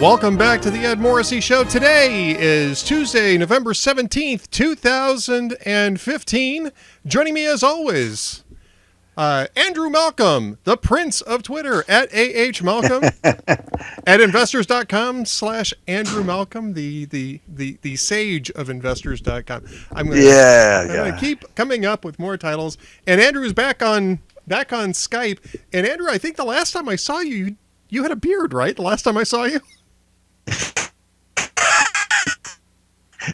Welcome back to the Ed Morrissey Show. Today is Tuesday, November 17th, 2015. Joining me as always, Andrew Malcolm, the Prince of Twitter, at AH Malcolm, at investors.com/Andrew Malcolm, the sage of investors.com. I'm going to keep coming up with more titles. And Andrew's back on Skype. And Andrew, I think the last time I saw you, you had a beard, right? The last time I saw you?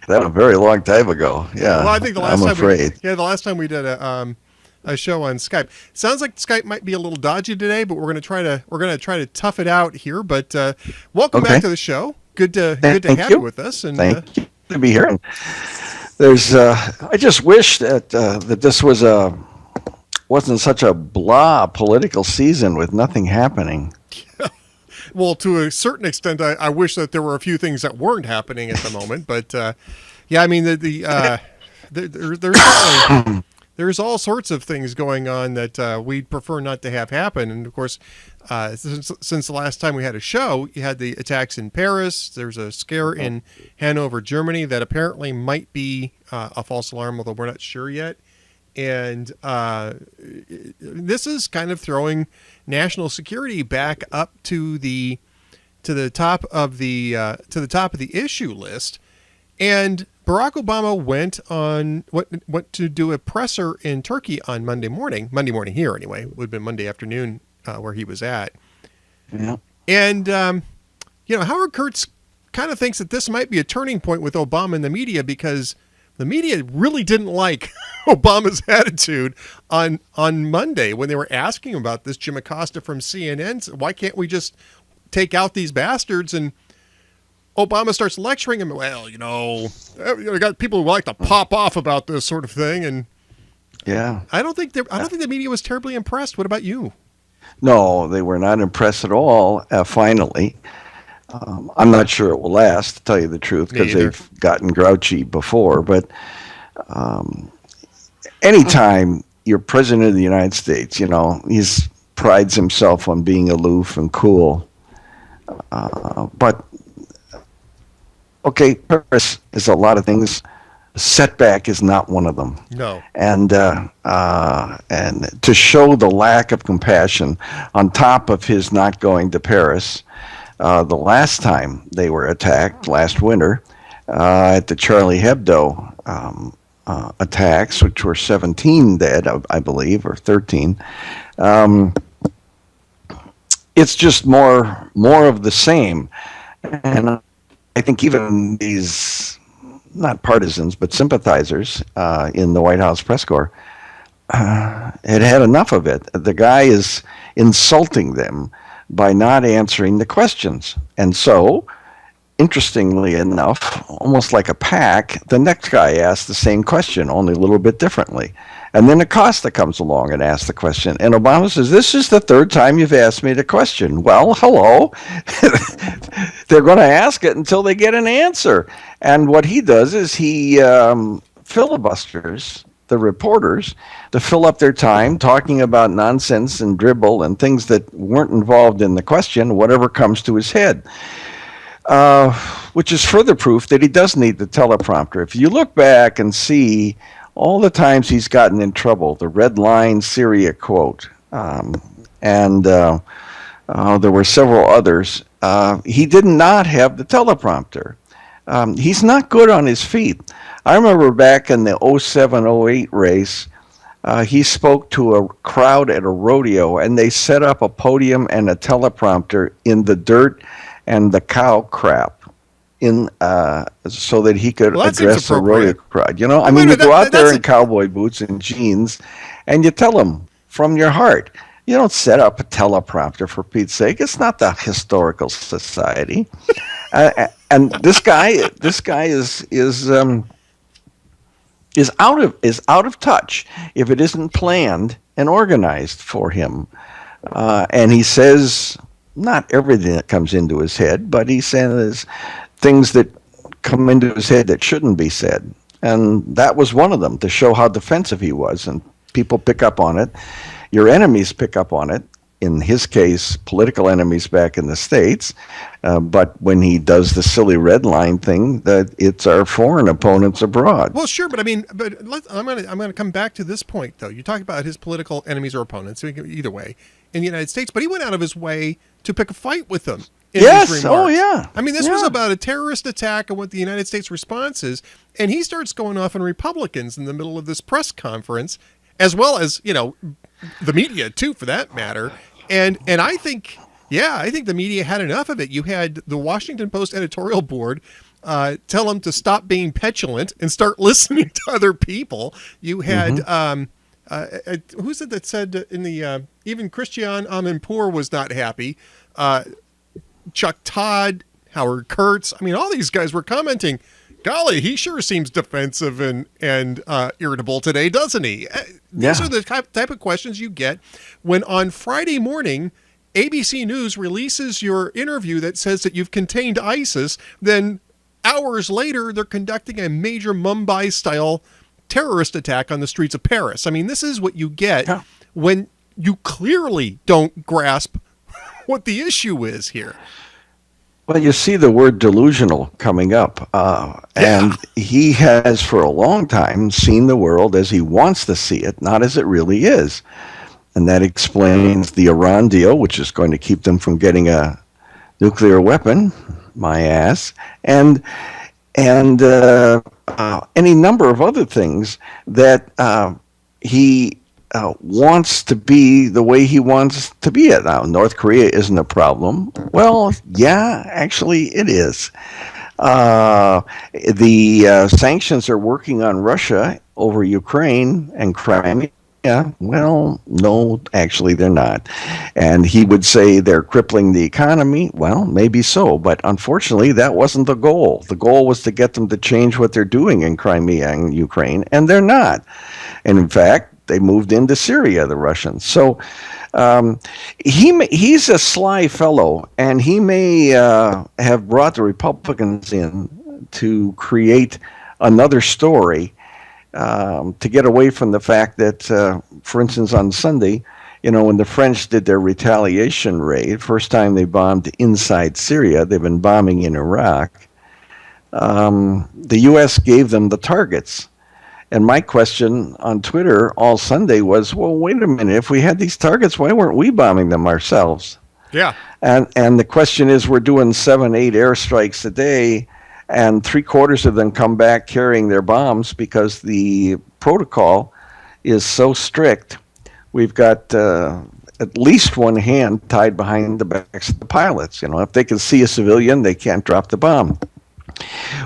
That was a very long time ago. Yeah. Well, I think the last the last time we did a show on Skype. Sounds like Skype might be a little dodgy today, but we're going to try to tough it out here. But welcome back to the show. Good to have you with us. And thank you to be here. There's I just wish that this wasn't such a blah political season with nothing happening. Well, to a certain extent, I wish that there were a few things that weren't happening at the moment. But yeah, I mean, there's all sorts of things going on that we'd prefer not to have happen. And of course, since the last time we had a show, you had the attacks in Paris. There's a scare in Hanover, Germany, that apparently might be a false alarm, although we're not sure yet. And this is kind of throwing national security back up to the top of the issue list. And Barack Obama went to do a presser in Turkey on Monday morning here anyway. It would have been Monday afternoon where he was at. Yeah. And Howard Kurtz kind of thinks that this might be a turning point with Obama and the media, because the media really didn't like Obama's attitude on Monday when they were asking about this. Jim Acosta from CNN said, why can't we just take out these bastards? And Obama starts lecturing him. Well, you got people who like to pop off about this sort of thing. And yeah, I don't think the media was terribly impressed. What about you? No, they were not impressed at all. Finally. I'm not sure it will last, to tell you the truth, because they've gotten grouchy before. But anytime you're president of the United States, he prides himself on being aloof and cool. But, okay, Paris is a lot of things. Setback is not one of them. No. And to show the lack of compassion on top of his not going to Paris. The last time they were attacked, last winter, at the Charlie Hebdo attacks, which were 17 dead, I believe, or 13. It's just more of the same. And I think even these, not partisans, but sympathizers in the White House press corps had enough of it. The guy is insulting them by not answering the questions. And so, interestingly enough, almost like a pack, the next guy asks the same question, only a little bit differently. And then Acosta comes along and asks the question. And Obama says, this is the third time you've asked me the question. Well, hello. They're going to ask it until they get an answer. And what he does is he filibusters the reporters to fill up their time talking about nonsense and dribble and things that weren't involved in the question, whatever comes to his head, which is further proof that he does need the teleprompter. If you look back and see all the times he's gotten in trouble, the red line Syria quote, and there were several others, he did not have the teleprompter. He's not good on his feet. I remember back in the 07-08 race, he spoke to a crowd at a rodeo, and they set up a podium and a teleprompter in the dirt and the cow crap so that he could address the rodeo crowd. You go out there in cowboy boots and jeans, and you tell them from your heart. You don't set up a teleprompter, for Pete's sake. It's not the Historical Society. And this guy is out of touch if it isn't planned and organized for him. And he says not everything that comes into his head, but he says things that come into his head that shouldn't be said. And that was one of them, to show how defensive he was. And people pick up on it. Your enemies pick up on it. in his case, political enemies back in the States. But when he does the silly red line thing, that it's our foreign opponents abroad. Well, sure, but I mean, I'm gonna come back to this point though. You talk about his political enemies or opponents, either way, in the United States, but he went out of his way to pick a fight with them. In Yes. his remarks. Oh, yeah. I mean, this Yeah. was about a terrorist attack and what the United States response is, and he starts going off on Republicans in the middle of this press conference, as well as the media too, for that matter. And I think, I think the media had enough of it. You had the Washington Post editorial board tell him to stop being petulant and start listening to other people. You had who's it that said in the even Christian Amanpour was not happy. Chuck Todd, Howard Kurtz. I mean, all these guys were commenting, golly, he sure seems defensive and irritable today, doesn't he? These are the type of questions you get when on Friday morning, ABC News releases your interview that says that you've contained ISIS. Then hours later, they're conducting a major Mumbai-style terrorist attack on the streets of Paris. I mean, this is what you get when you clearly don't grasp what the issue is here. Well, you see the word delusional coming up, and he has for a long time seen the world as he wants to see it, not as it really is. And that explains the Iran deal, which is going to keep them from getting a nuclear weapon, my ass, and any number of other things that he wants to be the way he wants to be it. Now, North Korea isn't a problem. Well, yeah, actually it is. The sanctions are working on Russia over Ukraine and Crimea. Well, no, actually they're not. And he would say they're crippling the economy. Well, maybe so, but unfortunately that wasn't the goal. The goal was to get them to change what they're doing in Crimea and Ukraine, and they're not. And in fact, they moved into Syria, the Russians. So he's a sly fellow, and he may have brought the Republicans in to create another story to get away from the fact that, for instance, on Sunday, when the French did their retaliation raid, first time they bombed inside Syria, they've been bombing in Iraq, the U.S. gave them the targets. And my question on Twitter all Sunday was, well, wait a minute. If we had these targets, why weren't we bombing them ourselves? Yeah. And the question is, we're doing 7, 8 airstrikes a day, and 3/4 of them come back carrying their bombs because the protocol is so strict. We've got at least one hand tied behind the backs of the pilots. If they can see a civilian, they can't drop the bomb.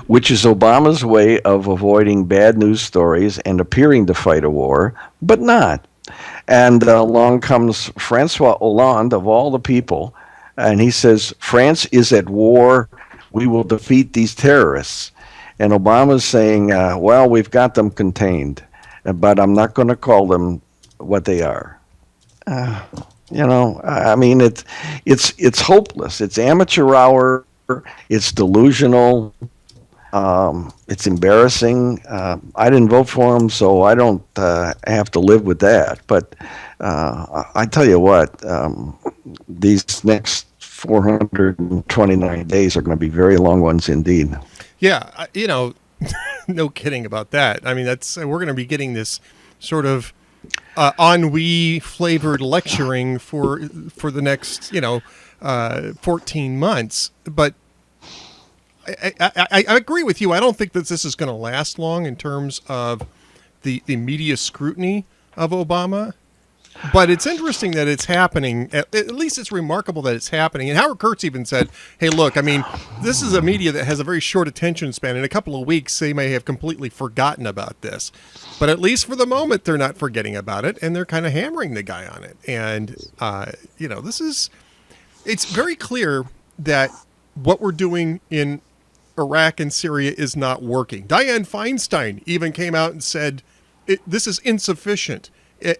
Which is Obama's way of avoiding bad news stories and appearing to fight a war, but not. And along comes Francois Hollande, of all the people, and he says, France is at war. We will defeat these terrorists. And Obama's saying, well, we've got them contained, but I'm not going to call them what they are. I mean, it's hopeless. It's amateur hour. It's delusional. It's embarrassing. I didn't vote for him, so I don't have to live with that. But I tell you what, these next 429 days are going to be very long ones indeed. Yeah, no kidding about that. I mean, we're going to be getting this sort of ennui flavored lecturing for the next 14 months. But I agree with you. I don't think that this is going to last long in terms of the media scrutiny of Obama. But it's interesting that it's happening. At least it's remarkable that it's happening. And Howard Kurtz even said, hey, look, I mean, this is a media that has a very short attention span. In a couple of weeks, they may have completely forgotten about this. But at least for the moment, they're not forgetting about it. And they're kind of hammering the guy on it. And, it's very clear that what we're doing in Iraq and Syria is not working. Dianne Feinstein even came out and said, this is insufficient.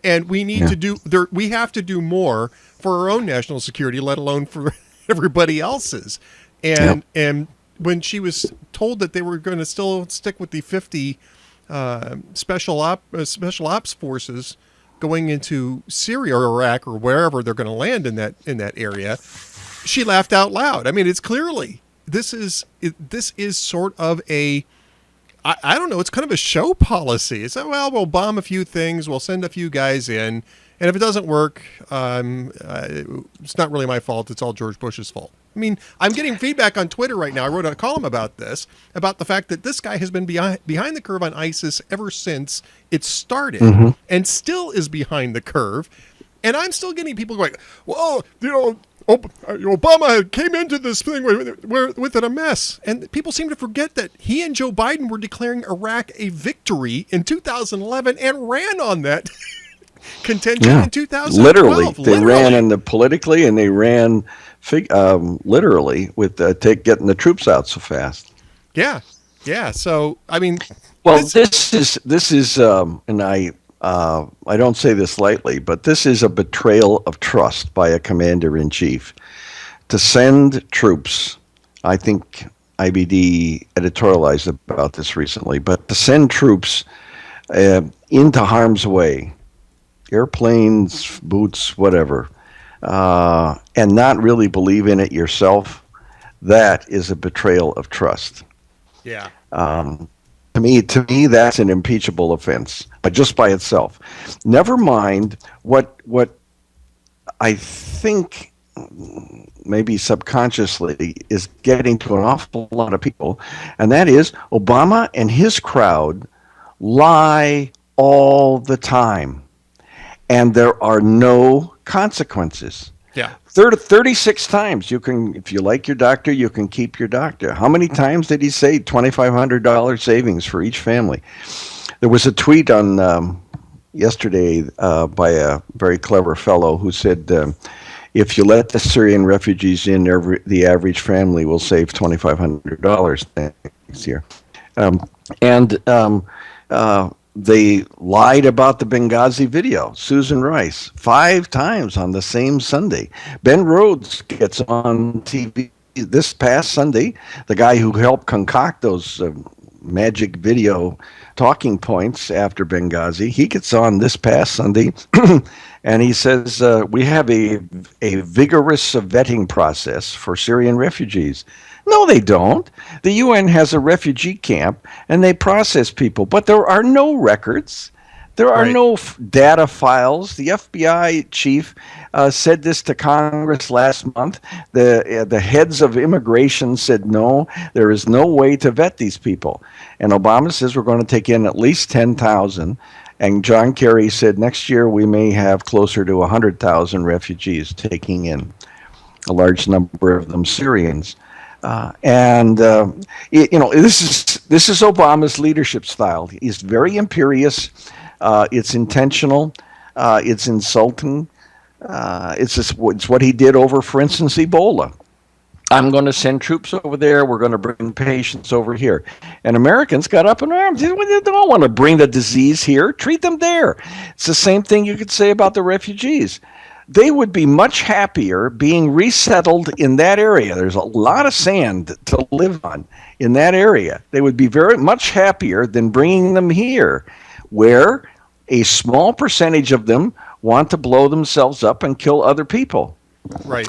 And we need we have to do more for our own national security, let alone for everybody else's. And when she was told that they were going to still stick with the 50 special ops forces going into Syria or Iraq or wherever they're going to land in that area, she laughed out loud. I mean, it's clearly this is sort of a I don't know. It's kind of a show policy. It's like, well, we'll bomb a few things, we'll send a few guys in, and if it doesn't work, it's not really my fault. It's all George Bush's fault. I mean, I'm getting feedback on Twitter right now. I wrote a column about this, about the fact that this guy has been behind the curve on ISIS ever since it started, and still is behind the curve. And I'm still getting people going, well, Obama came into this thing with it a mess. And people seem to forget that he and Joe Biden were declaring Iraq a victory in 2011 and ran on that contention in 2012. Literally. They ran in the politically, and they ran literally with getting the troops out so fast. Yeah. Yeah. So, I mean. Well, this is, and I don't say this lightly, but this is a betrayal of trust by a commander-in-chief to send troops. I think IBD editorialized about this recently, but to send troops into harm's way, airplanes, boots, whatever, and not really believe in it yourself, that is a betrayal of trust. Yeah. To me, that's an impeachable offense, but just by itself. Never mind what I think maybe subconsciously is getting to an awful lot of people, and that is Obama and his crowd lie all the time, and there are no consequences. Yeah. 36 times you can, if you like your doctor, you can keep your doctor. How many times did he say $2,500 savings for each family? There was a tweet on yesterday by a very clever fellow who said, if you let the Syrian refugees in, the average family will save $2,500 next year. They lied about the Benghazi video. Susan Rice, 5 times on the same Sunday. Ben Rhodes gets on TV this past Sunday. The guy who helped concoct those magic video talking points after Benghazi, he gets on this past Sunday, and he says, we have a vigorous vetting process for Syrian refugees. No, they don't. The UN has a refugee camp, and they process people, but there are no records. There are no data files. The FBI chief said this to Congress last month. The heads of immigration said, no, there is no way to vet these people. And Obama says we're going to take in at least 10,000. And John Kerry said next year we may have closer to 100,000 refugees, taking in a large number of them Syrians. This is Obama's leadership style. He's very imperious. It's intentional. It's insulting. It's what he did over, for instance, Ebola. I'm going to send troops over there. We're going to bring patients over here. And Americans got up in arms. They don't want to bring the disease here. Treat them there. It's the same thing you could say about the refugees. They would be much happier being resettled in that area. There's a lot of sand to live on in that area. They would be very much happier than bringing them here, where a small percentage of them want to blow themselves up and kill other people. Right.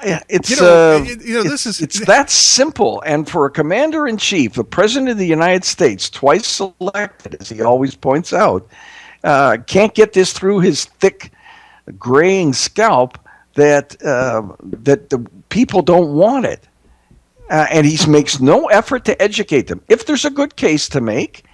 It's it's that simple. And for a commander-in-chief, the president of the United States, twice selected, as he always points out, can't get this through his thick graying scalp that the people don't want it, and he makes no effort to educate them. If there's a good case to make,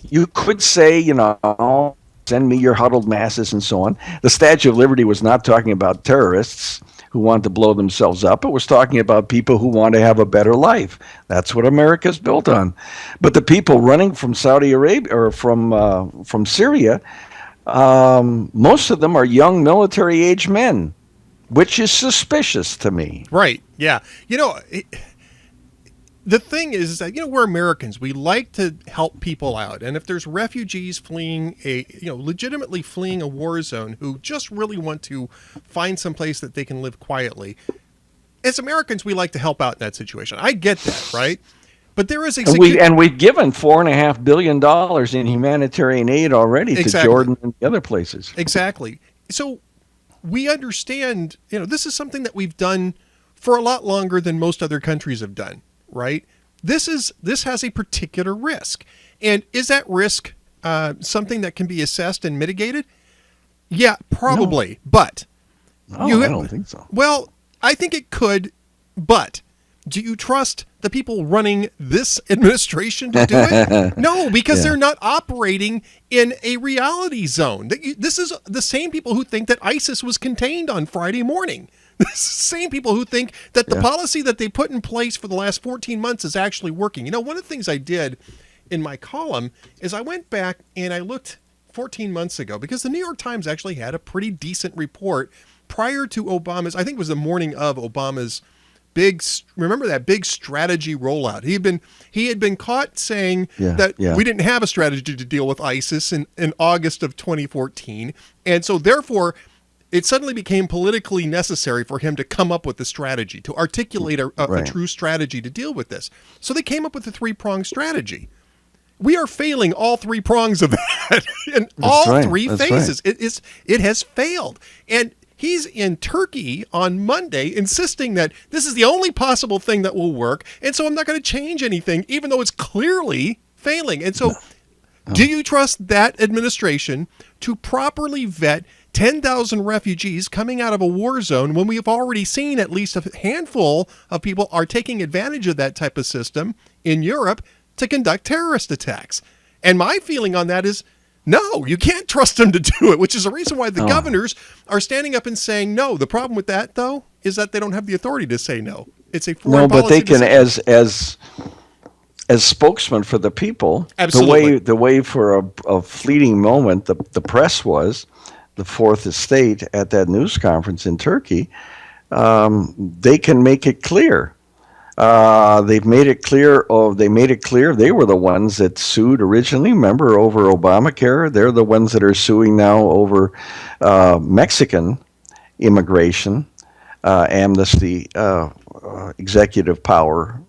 you could say, send me your huddled masses and so on. The Statue of Liberty was not talking about terrorists who want to blow themselves up. It was talking about people who want to have a better life. That's what America's built on. But the people running from Saudi Arabia or from Syria, most of them are young military-age men, which is suspicious to me. Right. Yeah. The thing is that, we're Americans. We like to help people out. And if there's refugees fleeing legitimately fleeing a war zone who just really want to find some place that they can live quietly, as Americans, we like to help out in that situation. I get that, right? But there is a and we've given $4.5 billion in humanitarian aid already to Jordan and the other places. Exactly. So we understand, this is something that we've done for a lot longer than most other countries have done, right? This has a particular risk. And is that risk something that can be assessed and mitigated? Yeah, probably. No. But I don't think so. Well, I think it could, but do you trust the people running this administration to do it? No, because they're not operating in a reality zone. This is the same people who think that ISIS was contained on Friday morning. The same people who think that the policy that they put in place for the last 14 months is actually working. One of the things I did in my column is I went back and I looked 14 months ago, because the New York Times actually had a pretty decent report prior to Obama's, I think it was the morning of Obama's remember that big strategy rollout. He had been caught saying that we didn't have a strategy to deal with ISIS in August of 2014. And so therefore, it suddenly became politically necessary for him to come up with the strategy, to articulate a true strategy to deal with this. So they came up with a 3-pronged strategy. We are failing all 3 prongs of that in all 3 phases. Right. It has failed. And he's in Turkey on Monday insisting that this is the only possible thing that will work. And so I'm not going to change anything, even though it's clearly failing. And so do you trust that administration to properly vet 10,000 refugees coming out of a war zone when we have already seen at least a handful of people are taking advantage of that type of system in Europe to conduct terrorist attacks? And my feeling on that is, no, you can't trust them to do it, which is the reason why the governors are standing up and saying no. The problem with that, though, is that they don't have the authority to say no. It's a foreign policy. No, but they can, as spokesman for the people. Absolutely. The way for a fleeting moment, the press was, the Fourth Estate at that news conference in Turkey, they can make it clear. They've made it clear. They made it clear they were the ones that sued originally. Remember, over Obamacare. They're the ones that are suing now over Mexican immigration, amnesty, executive power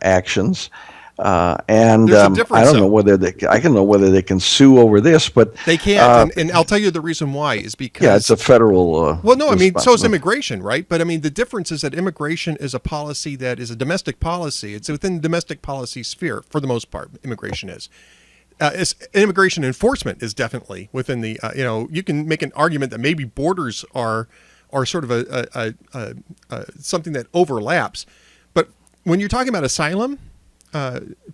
actions. And I don't know whether I can know whether they can sue over this, but they can't. And I'll tell you the reason why is because it's a federal. Well, no, I mean, so is immigration, right? But I mean, the difference is that immigration is a policy that is a domestic policy. It's within the domestic policy sphere for the most part. Immigration is. Immigration enforcement is definitely within the. You can make an argument that maybe borders are sort of a something that overlaps, but when you're talking about asylum.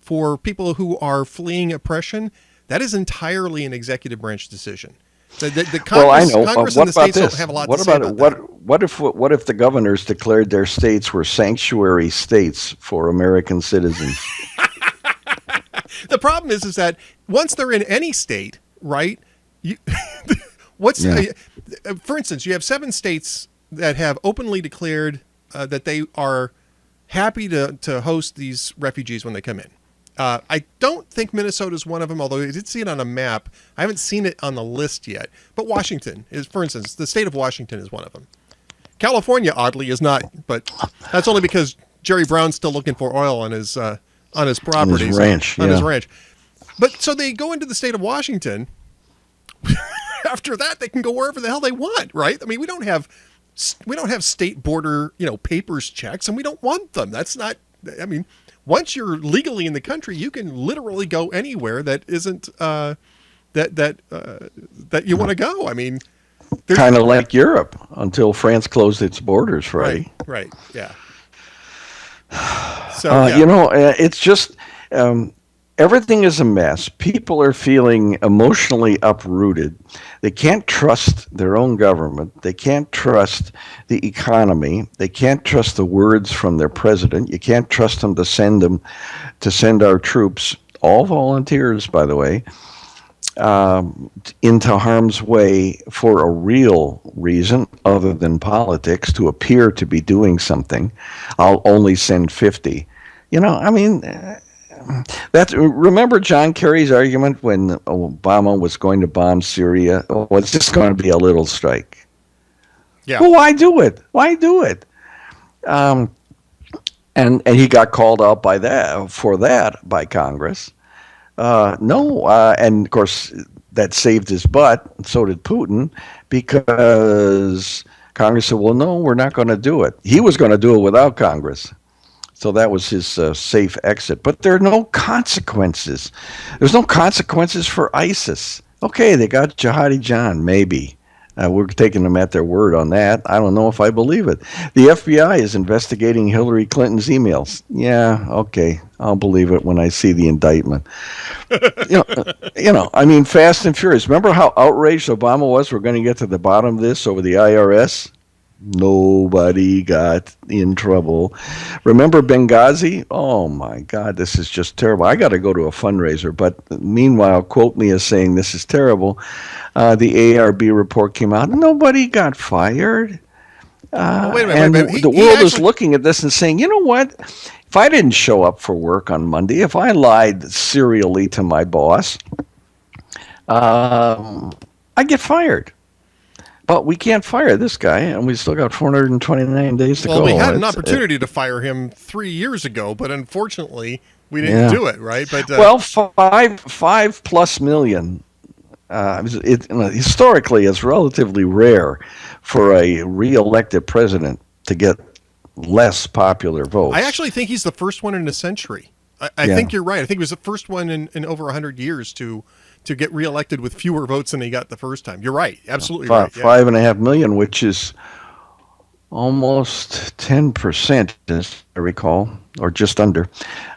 For people who are fleeing oppression, that is entirely an executive branch decision. The Congress, I know. Congress What and the about states this? don't have a lot What to say about that. What if the governors declared their states were sanctuary states for American citizens? The problem is that once they're in any state, right? For instance, you have 7 states that have openly declared that they are happy to host these refugees when they come in. I don't think Minnesota is one of them, although I did see it on a map. I haven't seen it on the list yet. But Washington is, for instance, the state of Washington is one of them. California, oddly, is not, but that's only because Jerry Brown's still looking for oil on his properties. His ranch. On his ranch. But so they go into the state of Washington. After that, they can go wherever the hell they want, right? I mean, we don't have state border, papers checks, and we don't want them. That's not, I mean, once you're legally in the country, you can literally go anywhere that isn't, that you want to go. I mean, kind of like Europe until France closed its borders, Friday. Right. Yeah. So, it's just, everything is a mess. People are feeling emotionally uprooted. They can't trust their own government. They can't trust the economy. They can't trust the words from their president. You can't trust them to send our troops, all volunteers, by the way, into harm's way for a real reason other than politics, to appear to be doing something. I'll only send 50. Remember John Kerry's argument when Obama was going to bomb Syria? Oh, it's just going to be a little strike. Yeah. Well, why do it? Why do it? and he got called out by that by Congress. No, and of course that saved his butt. And so did Putin, because Congress said, "Well, no, we're not going to do it." He was going to do it without Congress, so that was his safe exit. But there are no consequences. There's no consequences for ISIS. Okay, they got Jihadi John, maybe. We're taking them at their word on that. I don't know if I believe it. The FBI is investigating Hillary Clinton's emails. Yeah, okay, I'll believe it when I see the indictment. I mean, fast and furious. Remember how outraged Obama was? We're going to get to the bottom of this over the IRS. Nobody got in trouble. Remember Benghazi? Oh my God, this is just terrible. I got to go to a fundraiser, but meanwhile, quote me as saying this is terrible. The ARB report came out. Nobody got fired. Wait a minute. And wait a minute. the world is looking at this and saying, you know what? If I didn't show up for work on Monday, if I lied serially to my boss, I get fired. But we can't fire this guy, and we still got 429 days to go. Well, we had an opportunity to fire him 3 years ago, but unfortunately, we didn't do it, right? But well, five plus million. Historically, it's relatively rare for a re-elected president to get less popular votes. I actually think he's the first one in a century. I think you're right. I think he was the first one in over 100 years to get reelected with fewer votes than he got the first time. You're right. Absolutely right. Yeah. 5.5 million, which is almost 10%, as I recall, or just under.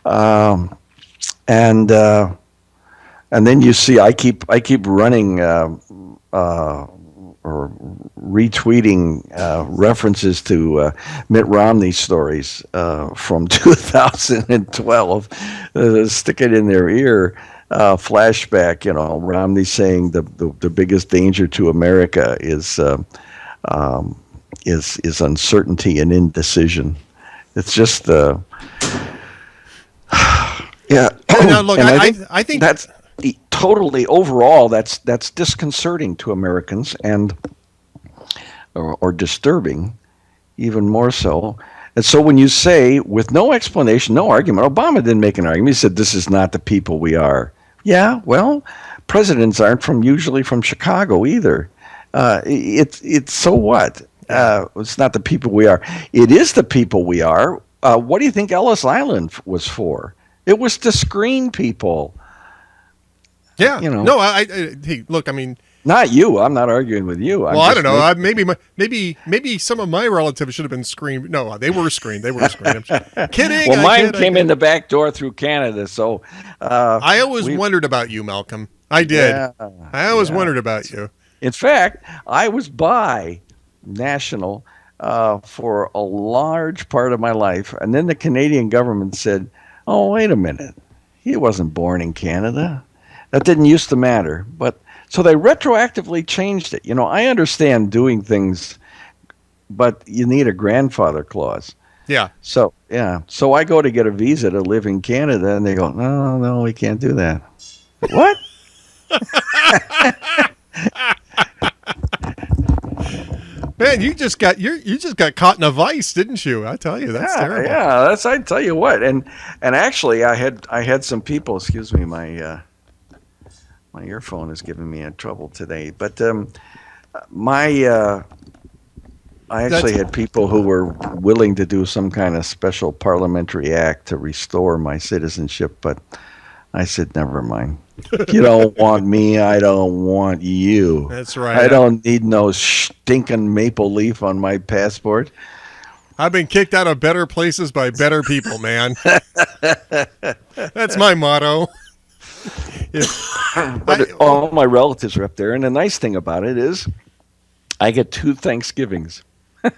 And then you see, I keep running or retweeting references to Mitt Romney stories from 2012. Stick it in their ear. Flashback, Romney saying the biggest danger to America is uncertainty and indecision. It's just yeah. Now, look, I think that's totally overall. That's disconcerting to Americans or disturbing, even more so. And so when you say, with no explanation, no argument, Obama didn't make an argument. He said, "This is not the people we are." Yeah, well, presidents aren't usually from Chicago either. It's so what? It's not the people we are. It is the people we are. What do you think Ellis Island was for? It was to screen people. Yeah. No, hey, look, I mean, not you. I'm not arguing with you. I don't know. Maybe some of my relatives should have been screened. No, they were screened. I'm kidding. Well, mine came in the back door through Canada. So I always wondered about you, Malcolm. I did. Yeah, I always wondered about you. In fact, I was by National for a large part of my life, and then the Canadian government said, "Oh, wait a minute. He wasn't born in Canada." That didn't used to matter, but so they retroactively changed it. I understand doing things, but you need a grandfather clause. Yeah. So I go to get a visa to live in Canada, and they go, "No, we can't do that." What? Man, you just got caught in a vice, didn't you? I tell you, that's terrible. Yeah, I tell you what, and actually, I had some people. Excuse me, my earphone is giving me trouble today. But I actually had people who were willing to do some kind of special parliamentary act to restore my citizenship, but I said, never mind. If you don't want me, I don't want you. That's right. I don't need no stinking maple leaf on my passport. I've been kicked out of better places by better people, man. That's my motto. But all my relatives are up there, and the nice thing about it is I get 2 Thanksgivings.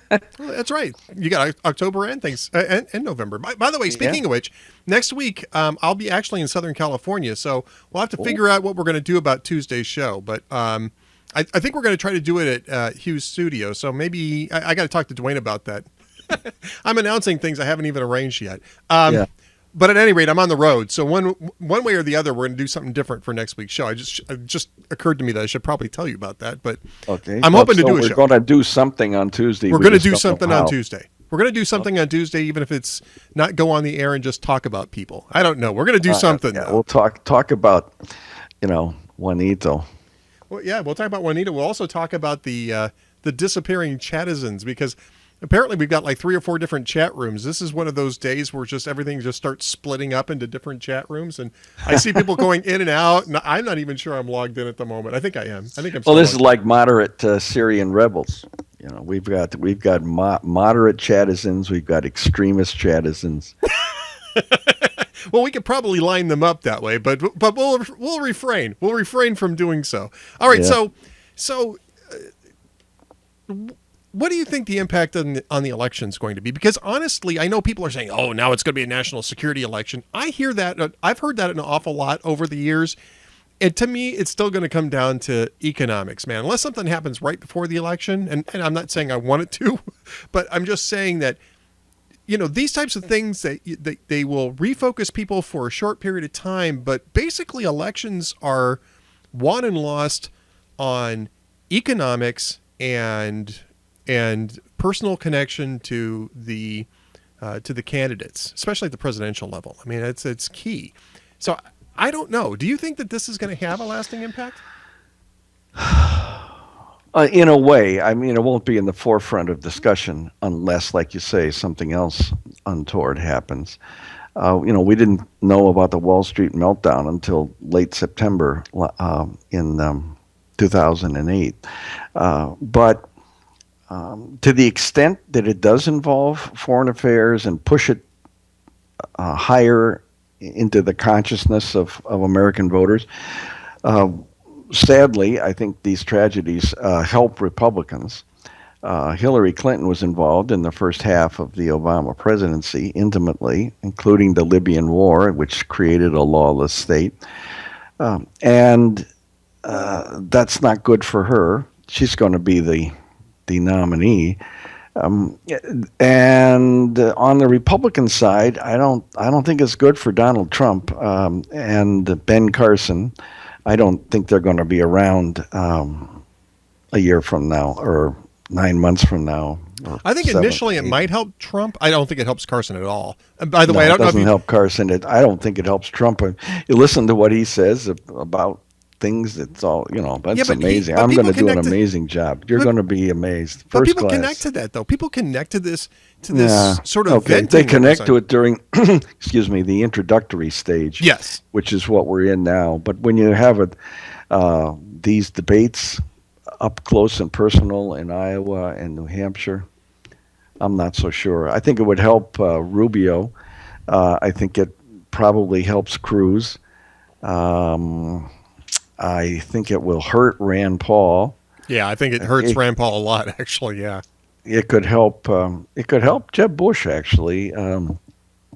Well, that's right. You got October and November. By the way, speaking of which, next week I'll be actually in Southern California, so we'll have to figure out what we're going to do about Tuesday's show. But I think we're going to try to do it at Hugh's studio. So maybe I got to talk to Dwayne about that. I'm announcing things I haven't even arranged yet. But at any rate, I'm on the road, so one way or the other, we're going to do something different for next week's show. It just occurred to me that I should probably tell you about that. But okay, I'm hoping to do a show. We're going to do something on Tuesday. We're going to do something on Tuesday. We're going to do something on Tuesday, even if it's not go on the air and just talk about people. I don't know. We're going to do something. Yeah, we'll talk about, Juanito. Well, yeah, we'll talk about Juanita. We'll also talk about the disappearing chatizens, because apparently we've got like 3 or 4 different chat rooms. This is one of those days where just everything just starts splitting up into different chat rooms, and I see people going in and out. And I'm not even sure I'm logged in at the moment. I think I am. I think I'm. Well, this is like moderate Syrian rebels. We've got moderate chatizens. We've got extremist chatizens. Well, we could probably line them up that way, but we'll refrain. We'll refrain from doing so. All right. Yeah. So. What do you think the impact on the election is going to be? Because honestly, I know people are saying, "Oh, now it's going to be a national security election." I hear that. I've heard that an awful lot over the years. And to me, it's still going to come down to economics, man. Unless something happens right before the election, and I'm not saying I want it to, but I'm just saying that, these types of things, they will refocus people for a short period of time. But basically, elections are won and lost on economics and personal connection to the candidates, especially at the presidential level. I mean, it's key. So I don't know. Do you think that this is going to have a lasting impact? In a way, I mean, it won't be in the forefront of discussion unless, like you say, something else untoward happens. We didn't know about the Wall Street meltdown until late September in 2008. But to the extent that it does involve foreign affairs and push it higher into the consciousness of American voters, sadly, I think these tragedies help Republicans. Hillary Clinton was involved in the first half of the Obama presidency intimately, including the Libyan War, which created a lawless state. And that's not good for her. She's going to be the nominee. And on the Republican side, I don't think it's good for Donald Trump and Ben Carson. I don't think they're going to be around a year from now or 9 months from now. I think initially it might help Trump. I don't think it helps Carson at all. And by the way, I don't know if it doesn't help Carson. I don't think it helps Trump. You listen to what he says about things. It's all, that's amazing. I'm going to do an amazing job. You're going to be amazed. But people connect to that, though. People connect to this sort of okay. They connect to it during, the introductory stage. Yes. Which is what we're in now. But when you have these debates up close and personal in Iowa and New Hampshire, I'm not so sure. I think it would help Rubio. I think it probably helps Cruz. I think it will hurt Rand Paul. Yeah, I think it hurts Rand Paul a lot, actually. Yeah, it could help. It could help Jeb Bush, actually.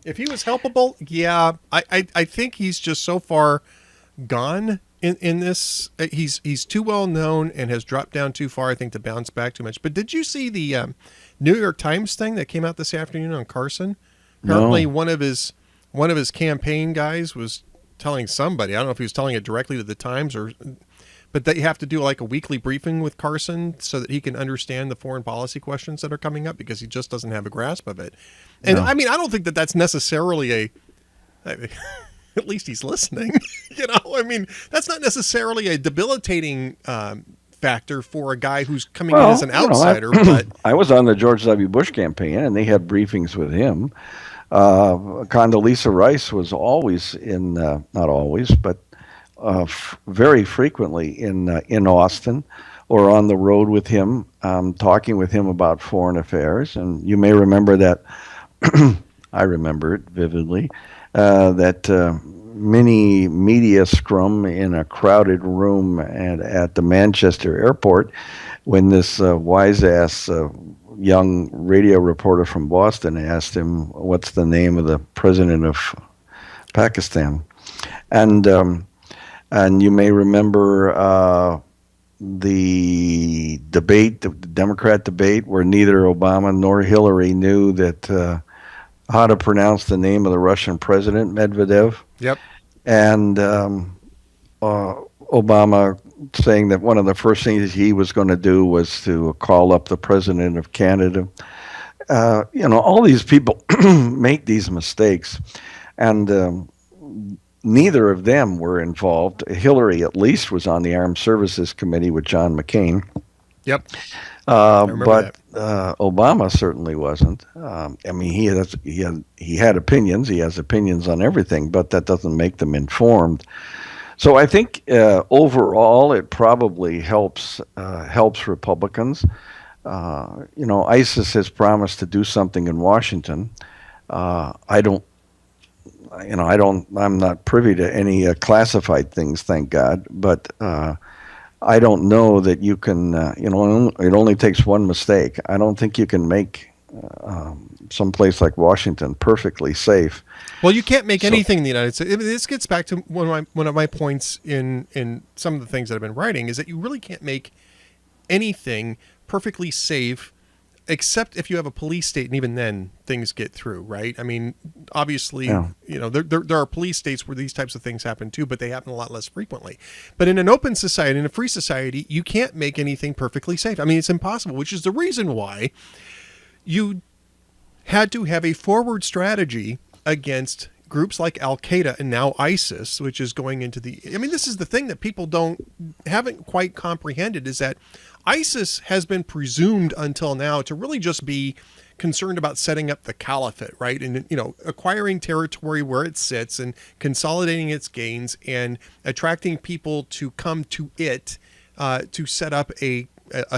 If he was helpable, yeah. I think he's just so far gone in this. He's too well known and has dropped down too far, I think, to bounce back too much. But did you see the New York Times thing that came out this afternoon on Carson? Apparently, No. one of his campaign guys was telling somebody, I don't know if he was telling it directly to the Times but that you have to do like a weekly briefing with Carson so that he can understand the foreign policy questions that are coming up, because he just doesn't have a grasp of it. And No. I mean, I don't think that that's necessarily at least he's listening. I mean, that's not necessarily a debilitating factor for a guy who's coming in as an outsider. But I was on the George W. Bush campaign, and they had briefings with him. Condoleezza Rice was always not always, but very frequently in Austin or on the road with him, talking with him about foreign affairs. And you may remember that, I remember it vividly, that mini media scrum in a crowded room at the Manchester airport when this wise-ass young radio reporter from Boston asked him, what's the name of the president of Pakistan? And you may remember the debate, the Democrat debate, where neither Obama nor Hillary knew that how to pronounce the name of the Russian president, Medvedev. Yep. And Obama saying that one of the first things he was going to do was to call up the president of Canada. all these people make these mistakes, and neither of them were involved. Hillary, at least, was on the Armed Services Committee with John McCain. Yep. I remember But that. Obama certainly wasn't. I mean, he had opinions. He has opinions on everything, but that doesn't make them informed. So I think overall, it probably helps Republicans. ISIS has promised to do something in Washington. I don't. I'm not privy to any classified things, thank God. But I don't know that you can. It only takes one mistake. I don't think you can make some place like Washington perfectly safe. Well, you can't make anything in the United States. This gets back to one of my points in some of the things that I've been writing is that you really can't make anything perfectly safe, except if you have a police state, and even then things get through, right? I mean, obviously, there are police states where these types of things happen too, but they happen a lot less frequently. But in an open society, in a free society, you can't make anything perfectly safe. I mean, it's impossible, which is the reason why you had to have a forward strategy against groups like Al Qaeda and now ISIS, which is going into this is the thing that people haven't quite comprehended, is that ISIS has been presumed until now to really just be concerned about setting up the caliphate, right? And, acquiring territory where it sits and consolidating its gains and attracting people to come to it to set up a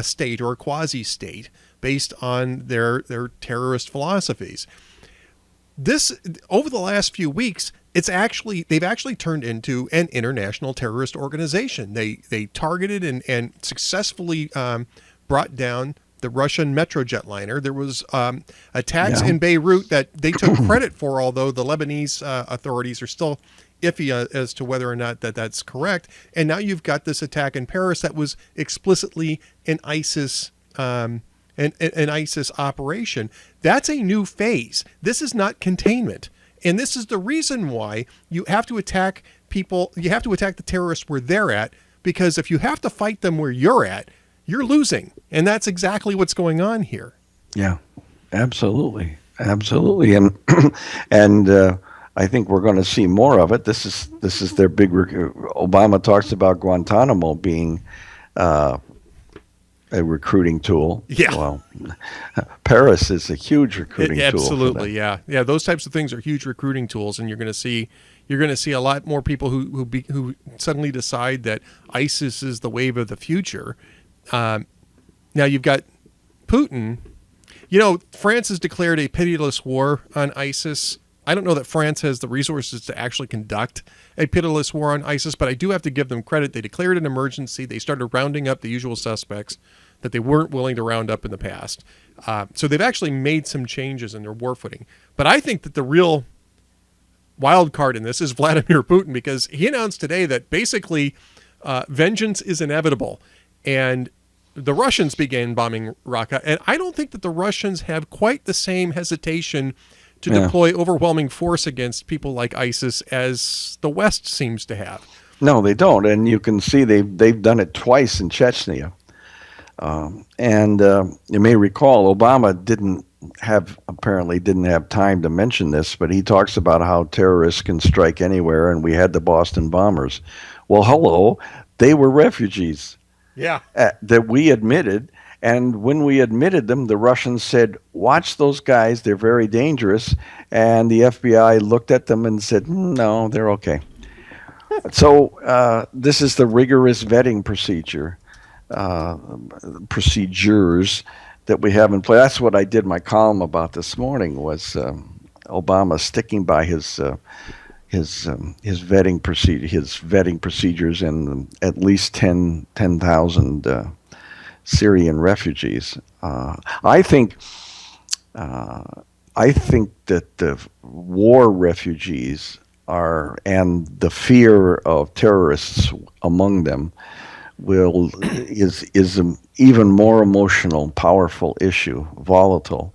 state or a quasi-state based on their terrorist philosophies. This, over the last few weeks, they've actually turned into an international terrorist organization. They targeted and successfully brought down the Russian Metrojet liner. There was attacks in Beirut that they took credit for, although the Lebanese authorities are still iffy as to whether or not that's correct. And now you've got this attack in Paris that was explicitly an ISIS an ISIS operation. That's a new phase. This is not containment. And this is the reason why you have to attack people. You have to attack the terrorists where they're at, because if you have to fight them where you're at, you're losing. And that's exactly what's going on here. Yeah, absolutely. Absolutely. And I think we're going to see more of it. This is their big Obama talks about Guantanamo being a recruiting tool. Yeah. Well, Paris is a huge recruiting tool. Absolutely. Yeah. Yeah. Those types of things are huge recruiting tools, and you're going to see a lot more people who suddenly decide that ISIS is the wave of the future. Now you've got Putin. France has declared a pitiless war on ISIS. I don't know that France has the resources to actually conduct a pitiless war on ISIS, but I do have to give them credit. They declared an emergency. They started rounding up the usual suspects that they weren't willing to round up in the past. So they've actually made some changes in their war footing. But I think that the real wild card in this is Vladimir Putin, because he announced today that basically vengeance is inevitable. And the Russians began bombing Raqqa. And I don't think that the Russians have quite the same hesitation to deploy overwhelming force against people like ISIS as the West seems to have. No, they don't, and you can see they've done it twice in Chechnya. And you may recall Obama apparently didn't have time to mention this, but he talks about how terrorists can strike anywhere, and we had the Boston bombers. Well, hello, they were refugees. Yeah, that we admitted. And when we admitted them, the Russians said, watch those guys, they're very dangerous. And the FBI looked at them and said, no, they're okay. So this is the rigorous vetting procedures that we have in place. That's what I did my column about this morning, was Obama sticking by his vetting procedures and at least 10,000 Syrian refugees. I think that the war refugees and the fear of terrorists among them is an even more emotional, powerful issue, volatile,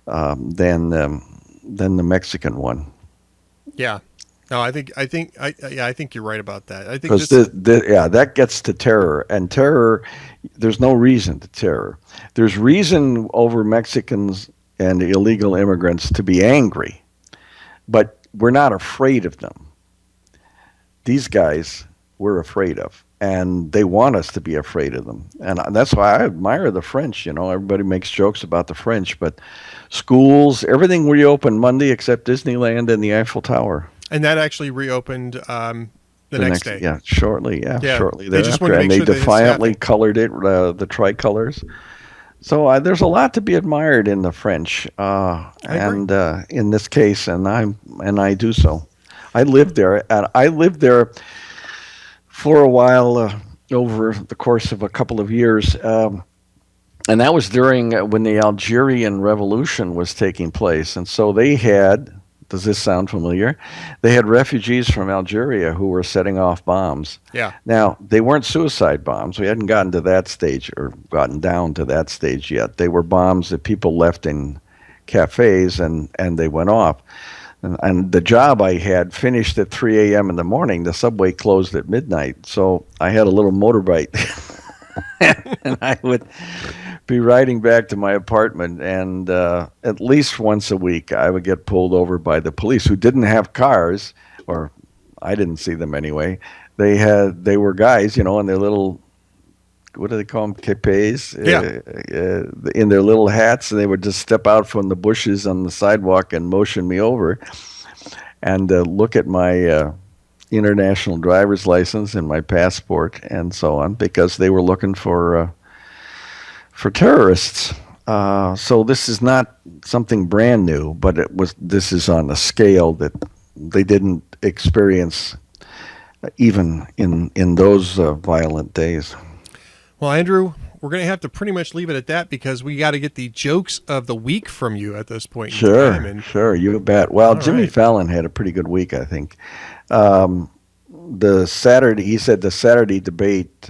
than the Mexican one. Yeah. No, I think you're right about that. I think because that gets to terror, and terror. There's no reason to terror. There's reason over Mexicans and illegal immigrants to be angry, but we're not afraid of them. These guys we're afraid of, and they want us to be afraid of them. And that's why I admire the French. Everybody makes jokes about the French, but schools, everything reopened Monday except Disneyland and the Eiffel Tower. And that actually reopened the next day. Yeah, shortly They thereafter. just wanted to And make they sure that defiantly colored it, the tricolors. So there's a lot to be admired in the French, and in this case, and I do so. I lived there, and I lived there for a while over the course of a couple of years, and that was during when the Algerian Revolution was taking place, and so they had. Does this sound familiar? They had refugees from Algeria who were setting off bombs. Yeah. Now, they weren't suicide bombs. We hadn't gotten to that stage or gotten down to that stage yet. They were bombs that people left in cafes and they went off. And the job I had finished at 3 a.m. in the morning. The subway closed at midnight. So I had a little motorbike. And I would be riding back to my apartment, and at least once a week I would get pulled over by the police, who didn't have cars, or I didn't see them anyway. They were guys, in their little, what do they call them, capes? In their little hats, and they would just step out from the bushes on the sidewalk and motion me over, and look at my international driver's license and my passport and so on, because they were looking for terrorists. So this is not something brand new, but this is on a scale that they didn't experience even in those violent days. Well, Andrew, we're going to have to pretty much leave it at that, because we got to get the jokes of the week from you at this point in time. Sure, you bet. Well, Jimmy right. Fallon had a pretty good week, I think. He said the Saturday debate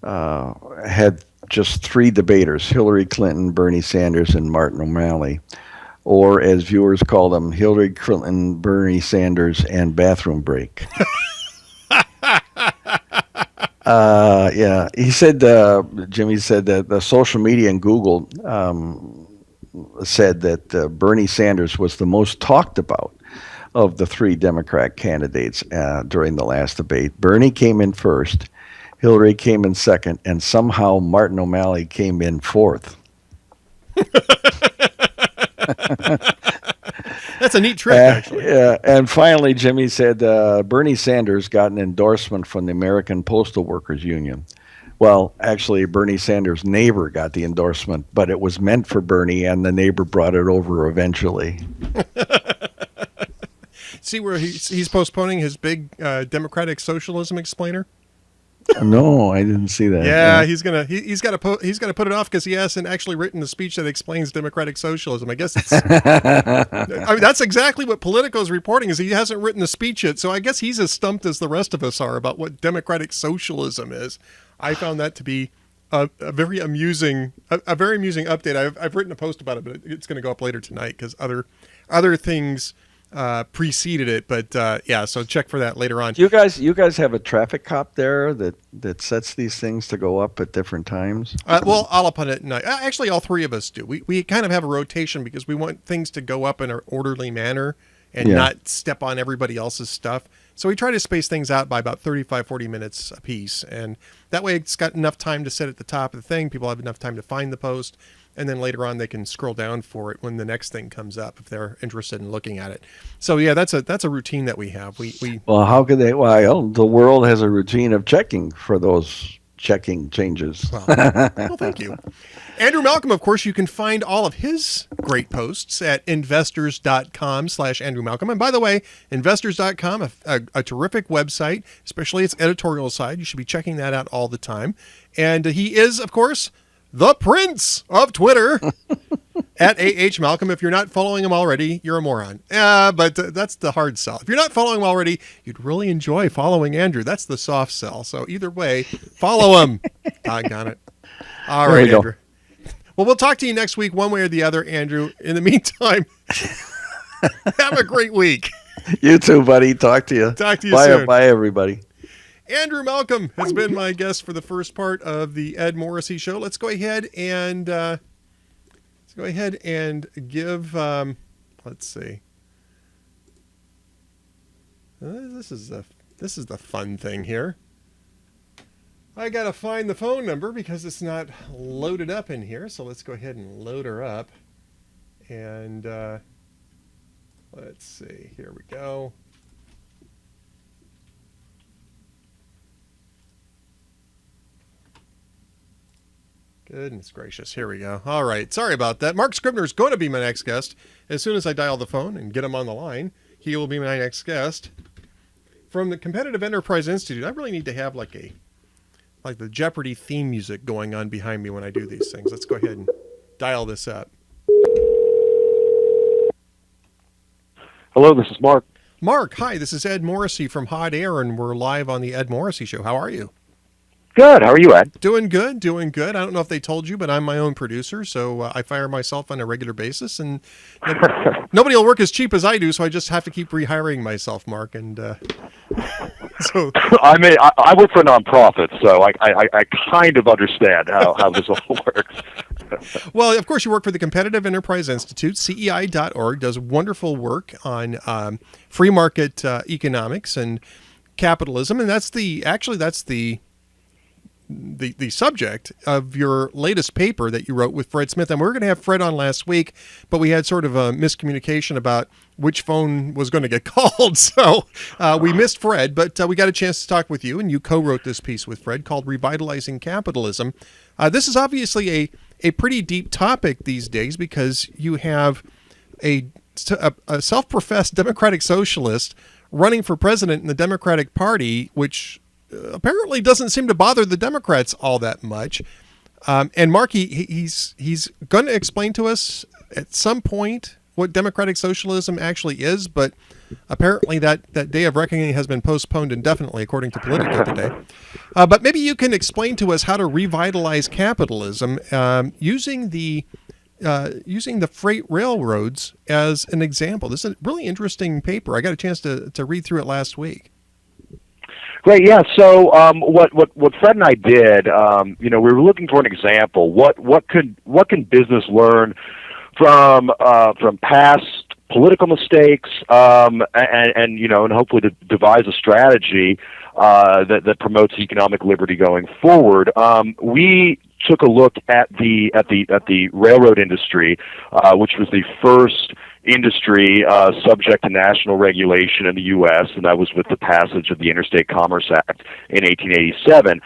had just 3 debaters: Hillary Clinton, Bernie Sanders, and Martin O'Malley, or as viewers call them, Hillary Clinton, Bernie Sanders, and bathroom break. He said, Jimmy said that the social media and Google said that Bernie Sanders was the most talked about of the 3 Democrat candidates during the last debate. Bernie came in first, Hillary came in second, and somehow Martin O'Malley came in fourth. That's a neat trick, actually. Yeah, and finally, Jimmy said Bernie Sanders got an endorsement from the American Postal Workers Union. Well, actually, Bernie Sanders' neighbor got the endorsement, but it was meant for Bernie, and the neighbor brought it over eventually. See where he's postponing his big democratic socialism explainer? No, I didn't see that. Yeah, he's got to put it off because he hasn't actually written the speech that explains democratic socialism. I guess it's I mean, that's exactly what Politico's reporting, is he hasn't written the speech yet. So I guess he's as stumped as the rest of us are about what democratic socialism is. I found that to be a very amusing update. I've written a post about it, but it's going to go up later tonight because other things preceded it, but so check for that later on. You guys have a traffic cop there that sets these things to go up at different times? Well, I'll up on it at night. Actually, all 3 of us do. We kind of have a rotation because we want things to go up in an orderly manner and not step on everybody else's stuff. So we try to space things out by about 35, 40 minutes a piece. And that way it's got enough time to sit at the top of the thing. People have enough time to find the post. And then later on, they can scroll down for it when the next thing comes up if they're interested in looking at it. So yeah, that's a routine that we have. Well, how could they? Well, the world has a routine of checking for those checking changes. Well, thank you. Andrew Malcolm, of course, you can find all of his great posts at investors.com/Andrew Malcolm. And by the way, investors.com, a terrific website, especially its editorial side. You should be checking that out all the time. And he is, of course, the Prince of Twitter at AH Malcolm. If you're not following him already, you're a moron. But that's the hard sell. If you're not following him already, you'd really enjoy following Andrew. That's the soft sell. So either way, follow him. Doggone it. All right, Andrew. Well, we'll talk to you next week, one way or the other, Andrew. In the meantime, have a great week. You too, buddy. Talk to you. Talk to you soon. Bye, everybody. Andrew Malcolm has been my guest for the first part of the Ed Morrissey Show. Let's go ahead and Let's go ahead and give, let's see. This is the fun thing here. I got to find the phone number because it's not loaded up in here. So let's go ahead and load her up. And let's see. Here we go. Goodness gracious. Here we go. All right. Sorry about that. Marc Scribner is going to be my next guest. As soon as I dial the phone and get him on the line, he will be my next guest. From the Competitive Enterprise Institute, I really need to have like the Jeopardy theme music going on behind me when I do these things. Let's go ahead and dial this up. Hello, this is Marc. Marc, hi. This is Ed Morrissey from Hot Air, and we're live on the Ed Morrissey Show. How are you? Good. How are you, Ed? Doing good, doing good. I don't know if they told you, but I'm my own producer, so I fire myself on a regular basis, and nobody will work as cheap as I do, so I just have to keep rehiring myself, Marc. And so I work for a nonprofit, so I kind of understand how this all works. Well, of course, you work for the Competitive Enterprise Institute. CEI.org does wonderful work on free market economics and capitalism, and that's the subject of your latest paper that you wrote with Fred Smith. And we were going to have Fred on last week, but we had sort of a miscommunication about which phone was going to get called. So we missed Fred, but we got a chance to talk with you, and you co-wrote this piece with Fred called Revitalizing Capitalism. This is obviously a pretty deep topic these days because you have a self-professed democratic socialist running for president in the Democratic Party, which apparently doesn't seem to bother the Democrats all that much. And Marc, he's going to explain to us at some point what democratic socialism actually is, but apparently that day of reckoning has been postponed indefinitely, according to Politico today. But maybe you can explain to us how to revitalize capitalism using the freight railroads as an example. This is a really interesting paper. I got a chance to read through it last week. Great, yeah. So what Fred and I did, we were looking for an example. What can business learn from past political mistakes, and hopefully to devise a strategy that promotes economic liberty going forward. We took a look at the railroad industry, which was the first industry subject to national regulation in the U.S., and that was with the passage of the Interstate Commerce Act in 1887.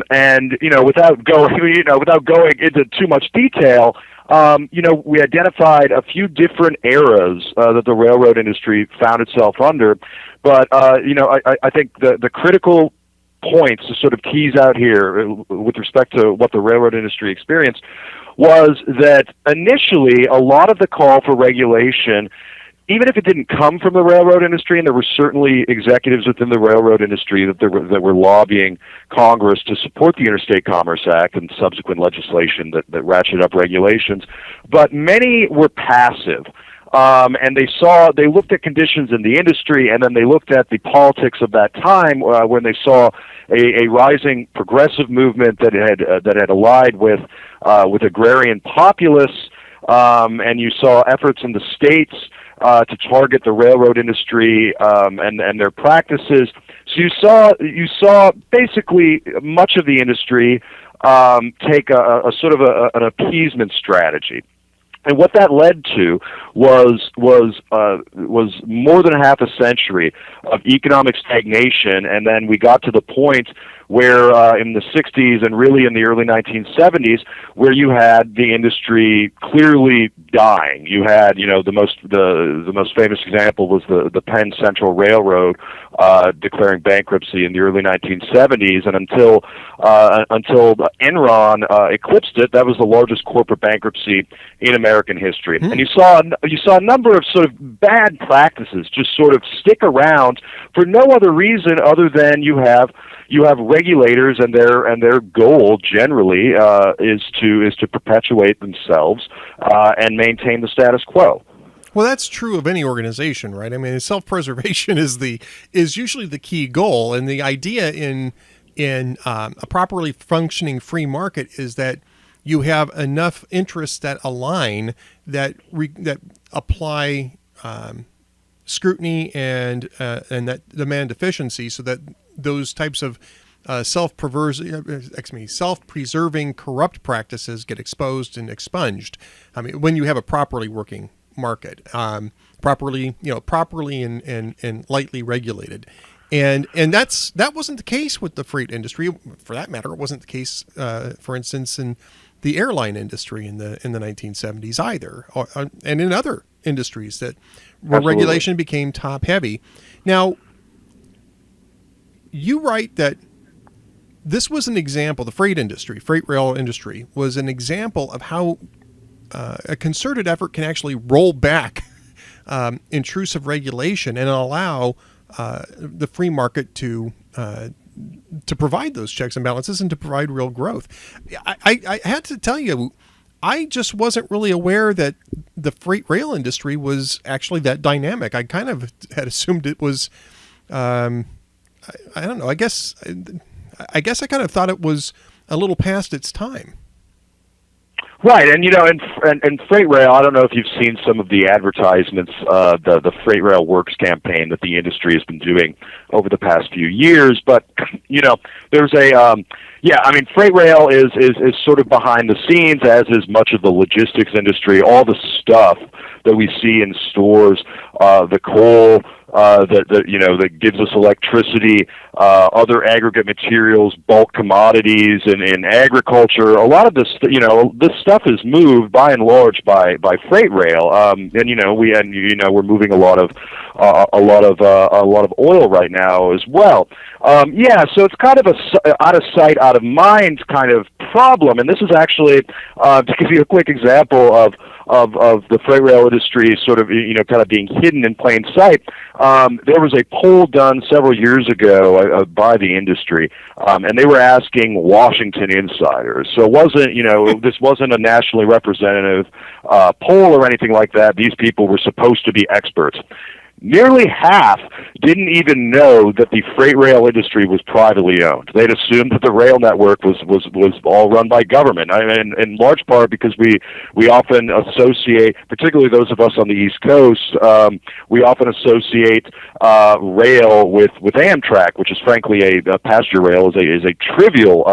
And without going into too much detail, we identified a few different eras that the railroad industry found itself under. But I think the critical points to sort of tease out here with respect to what the railroad industry experienced was that initially a lot of the call for regulation, even if it didn't come from the railroad industry, and there were certainly executives within the railroad industry that were lobbying Congress to support the Interstate Commerce Act and subsequent legislation that ratcheted up regulations, but many were passive. And they looked at conditions in the industry, and then they looked at the politics of that time when they saw a rising progressive movement that had allied with agrarian populists, and you saw efforts in the states to target the railroad industry and their practices. So you saw basically much of the industry take a sort of an appeasement strategy. And what that led to was more than half a century of economic stagnation, and then we got to the point where in the 60s and really in the early 1970s, where you had the industry clearly dying. You had, the most famous example was the Penn Central Railroad declaring bankruptcy in the early 1970s, and until Enron eclipsed it, that was the largest corporate bankruptcy in American history. And you saw a number of sort of bad practices just sort of stick around for no other reason other than you have regulators, and their goal generally is to perpetuate themselves and maintain the status quo. Well, that's true of any organization, right? I mean, self-preservation is usually the key goal, and the idea in a properly functioning free market is that you have enough interests that align that that apply scrutiny and that demand efficiency, so that those types of self-preserving corrupt practices get exposed and expunged. I mean, when you have a properly working market, properly and lightly regulated. And that wasn't the case with the freight industry. For that matter, it wasn't the case, for instance, in the airline industry in the 1970s either, and in other industries where Absolutely. regulation became top heavy. Now, you write that this was an example. The freight rail industry was an example of how a concerted effort can actually roll back intrusive regulation and allow the free market to provide those checks and balances and to provide real growth. I had to tell you, I just wasn't really aware that the freight rail industry was actually that dynamic. I kind of had assumed it was, I don't know. I guess I kind of thought it was a little past its time. Right, and and freight rail. I don't know if you've seen some of the advertisements, the Freight Rail Works campaign that the industry has been doing over the past few years. But there's freight rail is sort of behind the scenes, as is much of the logistics industry. All the stuff that we see in stores, the coal that gives us electricity, other aggregate materials, bulk commodities, and in agriculture. A lot of this, this stuff is moved by and large by freight rail, we're moving a lot of oil right now as well. So it's kind of a out of sight, out of mind kind of problem. And this is actually, to give you a quick example of the freight rail industry sort of, kind of being hidden in plain sight. There was a poll done several years ago by the industry, and they were asking Washington insiders. So it wasn't, this wasn't a nationally representative poll or anything like that. These people were supposed to be experts. Nearly half didn't even know that the freight rail industry was privately owned. They'd assumed that the rail network was all run by government. I mean, in large part because we often associate, particularly those of us on the East Coast, we often associate rail with Amtrak, which is frankly a passenger rail is a trivial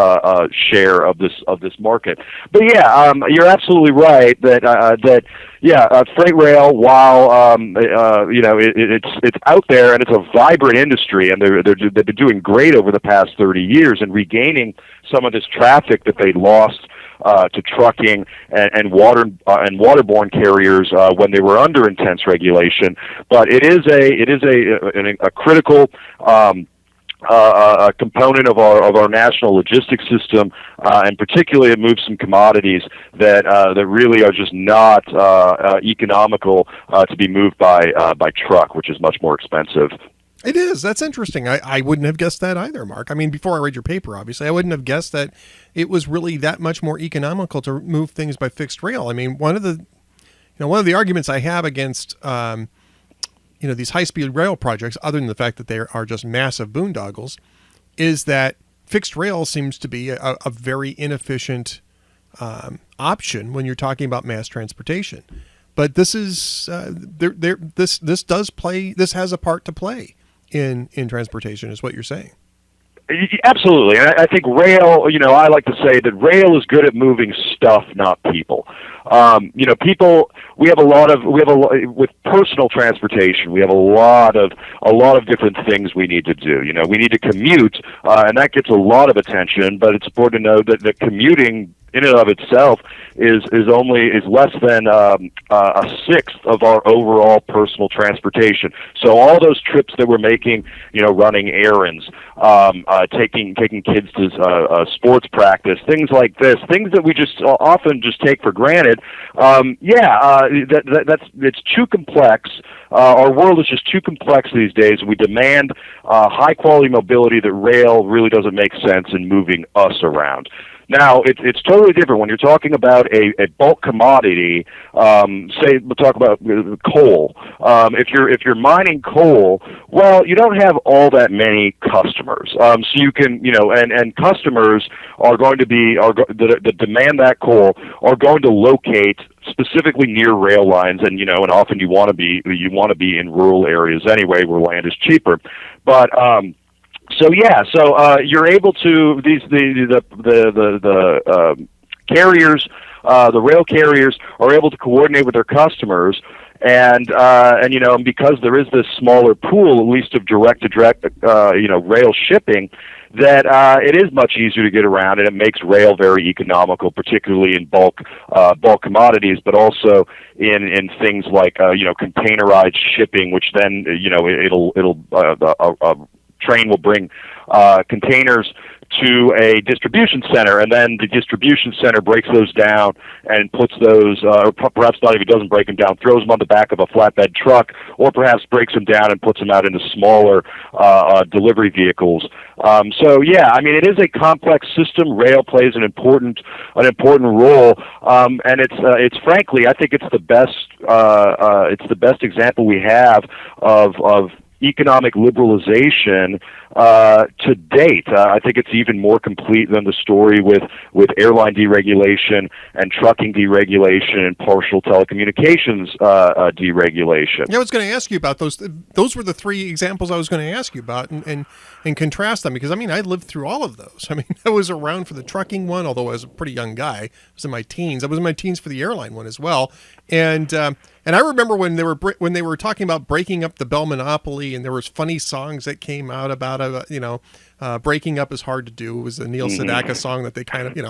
share of this market. But yeah, you're absolutely right that freight rail, while it's out there and it's a vibrant industry, and they've been doing great over the past 30 years and regaining some of this traffic that they lost to trucking and waterborne carriers when they were under intense regulation. But it is a critical a component of our national logistics system, and particularly it moves some commodities that really are just not economical to be moved by truck, which is much more expensive. It is. That's interesting. I wouldn't have guessed that either, Mark. I mean, before I read your paper, obviously, I wouldn't have guessed that it was really that much more economical to move things by fixed rail. I mean, one of the arguments I have against these high-speed rail projects, other than the fact that they are just massive boondoggles, is that fixed rail seems to be a very inefficient option when you're talking about mass transportation. But this is this has a part to play in transportation, is what you're saying. Absolutely, and I think rail. I like to say that rail is good at moving stuff, not people. People. With personal transportation, we have a lot of different things we need to do. We need to commute, and that gets a lot of attention. But it's important to know that commuting in and of itself is less than a sixth of our overall personal transportation. So all those trips that we're making, running errands, taking kids to sports practice, things like this, things that we just often just take for granted. It's too complex. Our world is just too complex these days. We demand high quality mobility that rail really doesn't make sense in moving us around. Now, it's totally different when you're talking about a bulk commodity. Say we'll talk about coal. If you're mining coal, well, you don't have all that many customers. So you can, and customers are going to be that demand that coal are going to locate specifically near rail lines, and and often you want to be in rural areas anyway, where land is cheaper. But you're able to the carriers, the rail carriers are able to coordinate with their customers, and because there is this smaller pool, at least of direct to direct rail shipping, that it is much easier to get around, and it makes rail very economical, particularly in bulk commodities, but also in things like containerized shipping, which then a train will bring containers to a distribution center, and then the distribution center breaks those down and puts those, or perhaps not even doesn't break them down, throws them on the back of a flatbed truck, or perhaps breaks them down and puts them out into smaller delivery vehicles. It is a complex system. Rail plays an important role, and it's frankly, I think it's the best example we have of economic liberalization to date. I think it's even more complete than the story with airline deregulation and trucking deregulation and partial telecommunications deregulation. Yeah, I was going to ask you about those. Those were the three examples I was going to ask you about, and contrast them, because I lived through all of those. I was around for the trucking one, although I was a pretty young guy. I was in my teens. I was in my teens for the airline one as well, and I remember when they were talking about breaking up the Bell monopoly, and there was funny songs that came out about breaking up is hard to do. It was a Neil Sedaka song that they kind of you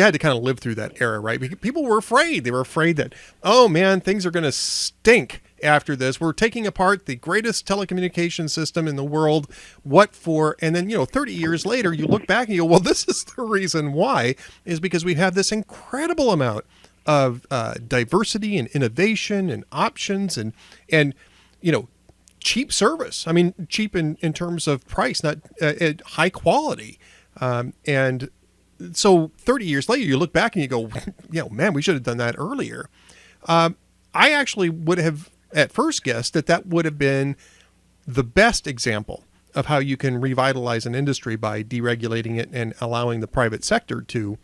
had to kind of live through that era, right? People were afraid. They were afraid that, oh man, things are going to stink after this. We're taking apart the greatest telecommunication system in the world. What for? And then 30 years later, you look back and you go, well, this is the reason why, is because we have this incredible amount of diversity and innovation and options and cheap service. Cheap in terms of price, not at high quality. And so 30 years later, you look back and you go, man, we should have done that earlier. I actually would have at first guessed that would have been the best example of how you can revitalize an industry by deregulating it and allowing the private sector to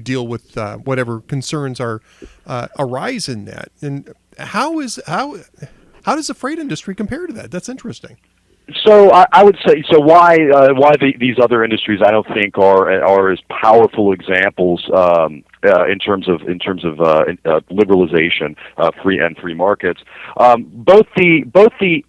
deal with whatever concerns arise in that. And how does the freight industry compare to that? That's interesting. So I would say, why these other industries I don't think are as powerful examples in terms of liberalization, free markets. Both the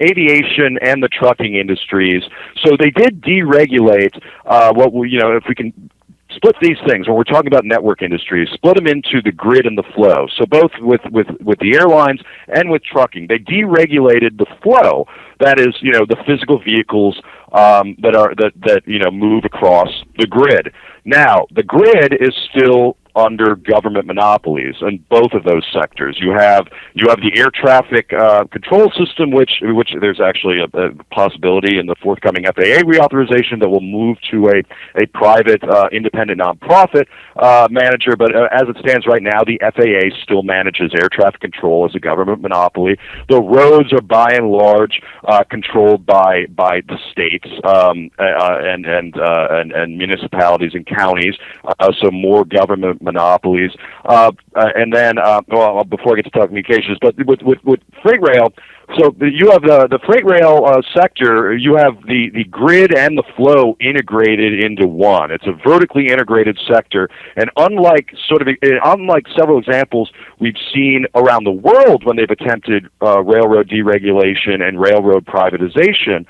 aviation and the trucking industries. So they did deregulate if we can split these things, when we're talking about network industries, split them into the grid and the flow. So both with the airlines and with trucking, they deregulated the flow. That is, the physical vehicles that move across the grid. Now, the grid is still under government monopolies in both of those sectors. You have the air traffic control system, which there's actually a possibility in the forthcoming FAA reauthorization that will move to a private independent nonprofit manager. But as it stands right now, the FAA still manages air traffic control as a government monopoly. The roads are by and large controlled by the states and municipalities and counties. So more government monopolies, and then before I get to telecommunications, but with freight rail, so you have the freight rail sector. You have the grid and the flow integrated into one. It's a vertically integrated sector, and unlike several examples we've seen around the world when they've attempted railroad deregulation and railroad privatization.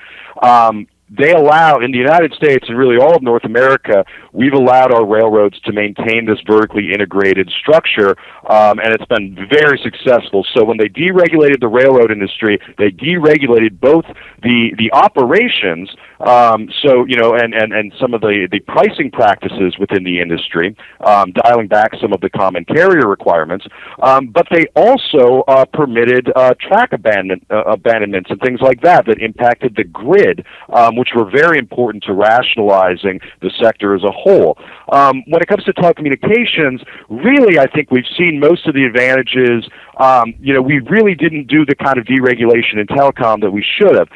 They allow, in the United States and really all of North America, we've allowed our railroads to maintain this vertically integrated structure, and it's been very successful. So when they deregulated the railroad industry, they deregulated both the operations, So, and some of the pricing practices within the industry, dialing back some of the common carrier requirements, but they also permitted track abandonments and things like that impacted the grid, which were very important to rationalizing the sector as a whole. When it comes to telecommunications, really, I think we've seen most of the advantages. We really didn't do the kind of deregulation in telecom that we should have.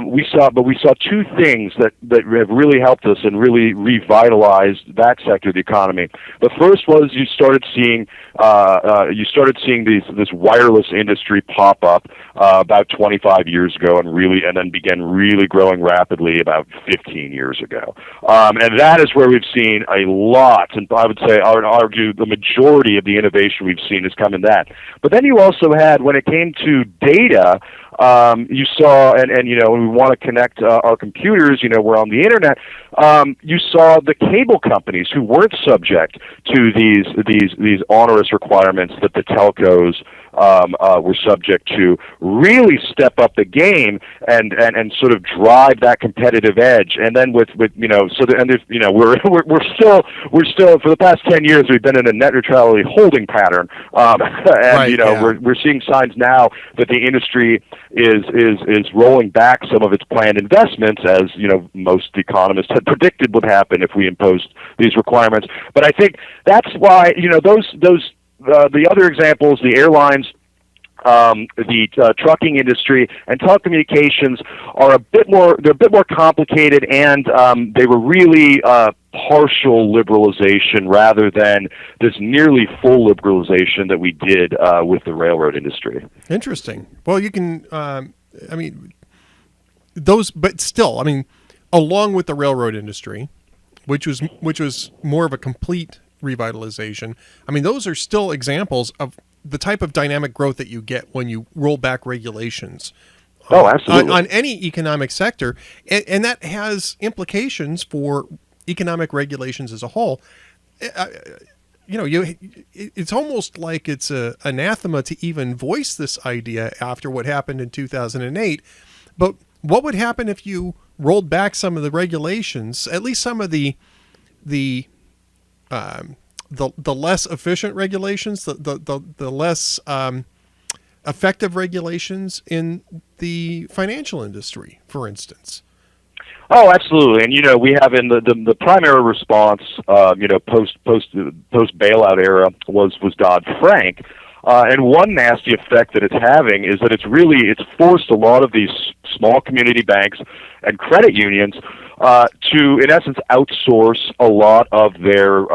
We saw two things that have really helped us and really revitalized that sector of the economy. The first was you started seeing this wireless industry pop up about 25 years ago, and then began really growing rapidly about 15 years ago. And that is where we've seen a lot, and I would argue the majority of the innovation we've seen has come in that. But then you also had, when it came to data, you saw, and we want to connect our computers, we're on the internet, you saw the cable companies who weren't subject to these onerous requirements that the telcos were subject to really step up the game and sort of drive that competitive edge. And then we're still for the past 10 years we've been in a net neutrality holding pattern, we're seeing signs now that the industry is rolling back some of its planned investments, as most economists had predicted would happen if we imposed these requirements. But I think that's why the other examples, the airlines, the trucking industry, and telecommunications are a bit more complicated, and they were really partial liberalization rather than this nearly full liberalization that we did with the railroad industry. Interesting. Well, you can, but still, along with the railroad industry, which was more of a complete revitalization, those are still examples of the type of dynamic growth that you get when you roll back regulations. Oh, absolutely. On any economic sector, and that has implications for economic regulations as a whole. It's almost like it's anathema to even voice this idea after what happened in 2008. But what would happen if you rolled back some of the regulations, at least some of the less efficient regulations, the less effective regulations in the financial industry, for instance? Oh, absolutely. And we have in the primary response, post bailout era was Dodd-Frank. And one nasty effect that it's having is that it's forced a lot of these small community banks and credit unions to, in essence, outsource a lot of their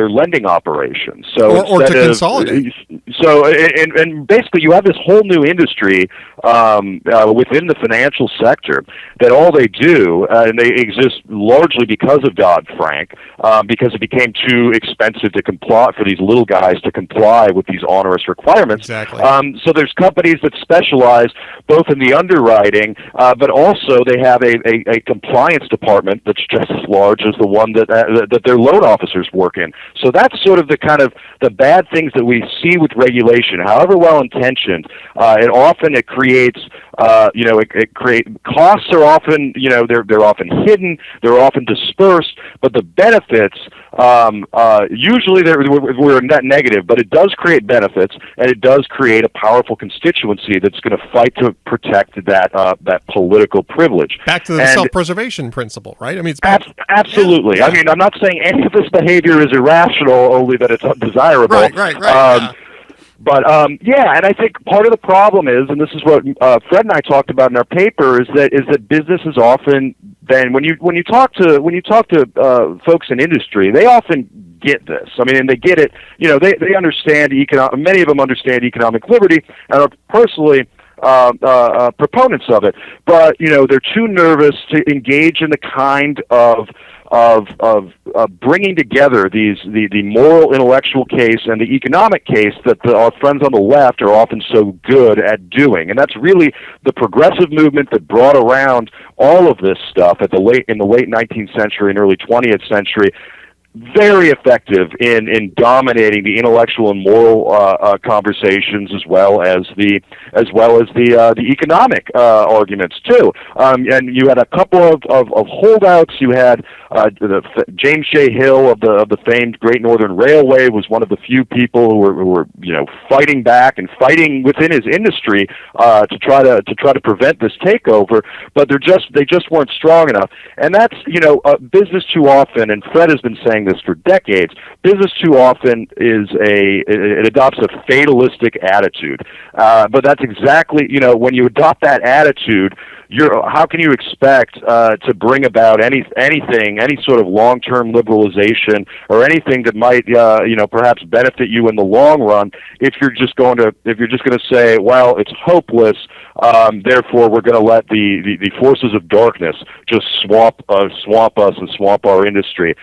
lending operations. So or to consolidate. So and basically, you have this whole new industry within the financial sector that all they do, and they exist largely because of Dodd-Frank, because it became too expensive to comply for these little guys to comply with these onerous requirements. Exactly. So there's companies that specialize both in the underwriting, but also they have a compliance department that's just as large as the one that their loan officers work in. So that's sort of the bad things that we see with regulation. However well intentioned, it creates costs are often they're often hidden, they're often dispersed, but the benefits usually we're a net negative, but it does create benefits, and it does create a powerful constituency that's going to fight to protect that political privilege. Back to the self-preservation principle, right? It's absolutely. Yeah. I'm not saying any of this behavior is irrational, only that it's undesirable. Right. Yeah. But and I think part of the problem is, and this is what Fred and I talked about in our paper, is that businesses often then when you talk to folks in industry, they often get this. And they get it. They understand many of them understand economic liberty and are personally proponents of it, but they're too nervous to engage in the kind of bringing together the moral intellectual case and the economic case that our friends on the left are often so good at doing. And that's really the progressive movement that brought around all of this stuff in the late 19th century and early 20th century. very effective in dominating the intellectual and moral conversations, as well as the economic arguments too. And you had a couple of holdouts. You had James J. Hill of the famed Great Northern Railway was one of the few people who were fighting back and fighting within his industry to try to prevent this takeover. But they just weren't strong enough. And that's business too often. And Fred has been saying this for decades. Business too often it adopts a fatalistic attitude. But that's exactly when you adopt that attitude, how can you expect to bring about any sort of long-term liberalization or anything that might perhaps benefit you in the long run if you're just going to say, well, it's hopeless, therefore we're going to let the forces of darkness just swamp us and swamp our industry.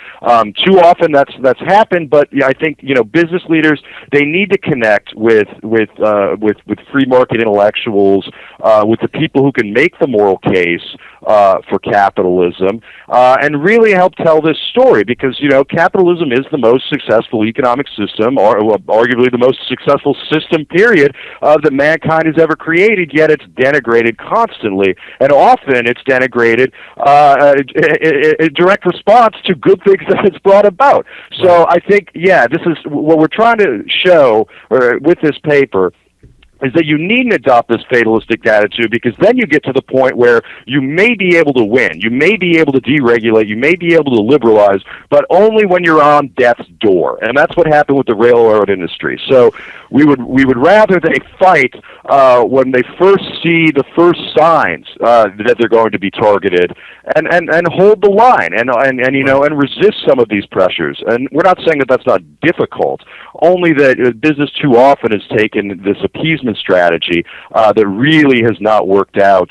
Too often that's happened, but I think business leaders, they need to connect with free market intellectuals, with the people who can make the moral case for capitalism, and really help tell this story, because capitalism is the most successful economic system, or arguably the most successful system period that mankind has ever created. Yet it's denigrated constantly, and often it's denigrated in direct response to good things that it's brought about. So I think, this is what we're trying to show with this paper, is that you needn't adopt this fatalistic attitude, because then you get to the point where you may be able to win, you may be able to deregulate, you may be able to liberalize, but only when you're on death's door. And that's what happened with the railroad industry. So we would rather they fight when they first see the first signs that they're going to be targeted, and hold the line and resist some of these pressures. And we're not saying that that's not difficult, only that business too often has taken this appeasement strategy that really has not worked out,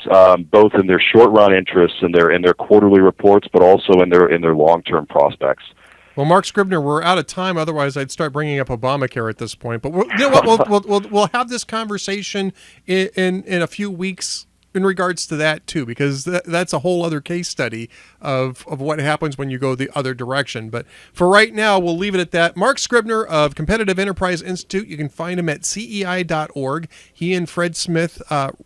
both in their short-run interests and their quarterly reports, but also in their long-term prospects. Well, Marc Scribner, we're out of time. Otherwise, I'd start bringing up Obamacare at this point. But we'll have this conversation in a few weeks in regards to that too, because that's a whole other case study of what happens when you go the other direction. But for right now, we'll leave it at that. Marc Scribner of Competitive Enterprise Institute. You can find him at CEI.org. He and Fred Smith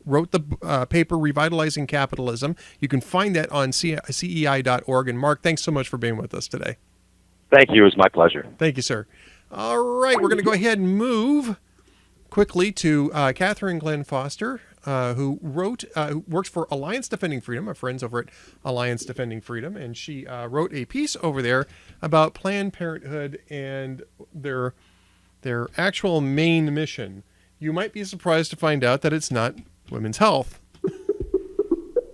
wrote the paper Revitalizing Capitalism. You can find that on CEI.org. And Marc, thanks so much for being with us today. Thank you. It was my pleasure. Thank you, sir. All right, we're going to go ahead and move quickly to Catherine Glenn Foster, who works for Alliance Defending Freedom, our friends over at Alliance Defending Freedom, and she wrote a piece over there about Planned Parenthood and their actual main mission. You might be surprised to find out that it's not women's health.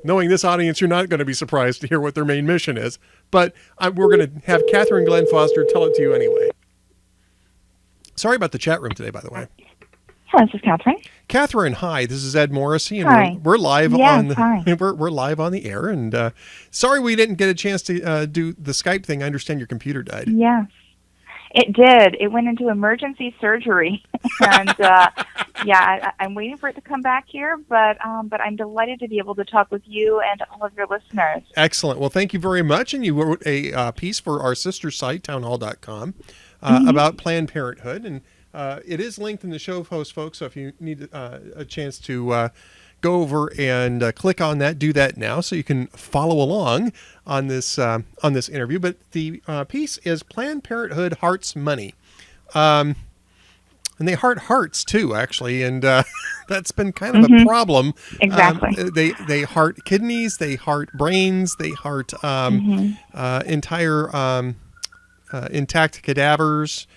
Knowing this audience, you're not going to be surprised to hear what their main mission is, but we're going to have Catherine Glenn Foster tell it to you anyway. Sorry about the chat room today, by the way. Hello, this is Catherine. Catherine, hi. This is Ed Morrissey, and hi. we're live yes, we're live on the air. And sorry we didn't get a chance to do the Skype thing. I understand your computer died. Yes, it did. It went into emergency surgery, and I'm waiting for it to come back here. But I'm delighted to be able to talk with you and all of your listeners. Excellent. Well, thank you very much. And you wrote a piece for our sister site, townhall.com, about Planned Parenthood, and it is linked in the show post, folks, so if you need a chance to go over and click on that, do that now so you can follow along on this interview. But the piece is Planned Parenthood Hearts Money. And they heart hearts, too, actually, and that's been kind of a problem. Exactly. They heart kidneys, they heart brains, they heart entire intact cadavers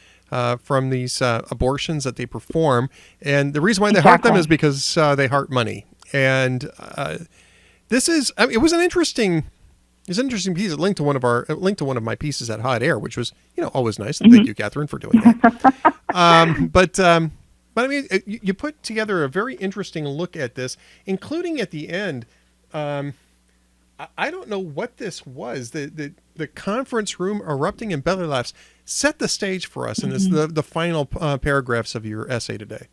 from these abortions that they perform. And the reason why they heart them is because they heart money. And this is, it was an interesting piece. It linked to one of my pieces at Hot Air, which was, always nice. And thank you, Catherine, for doing that. But I mean, you put together a very interesting look at this, including at the end. I don't know what this was. The conference room erupting in belly laughs set the stage for us, and this the final paragraphs of your essay today.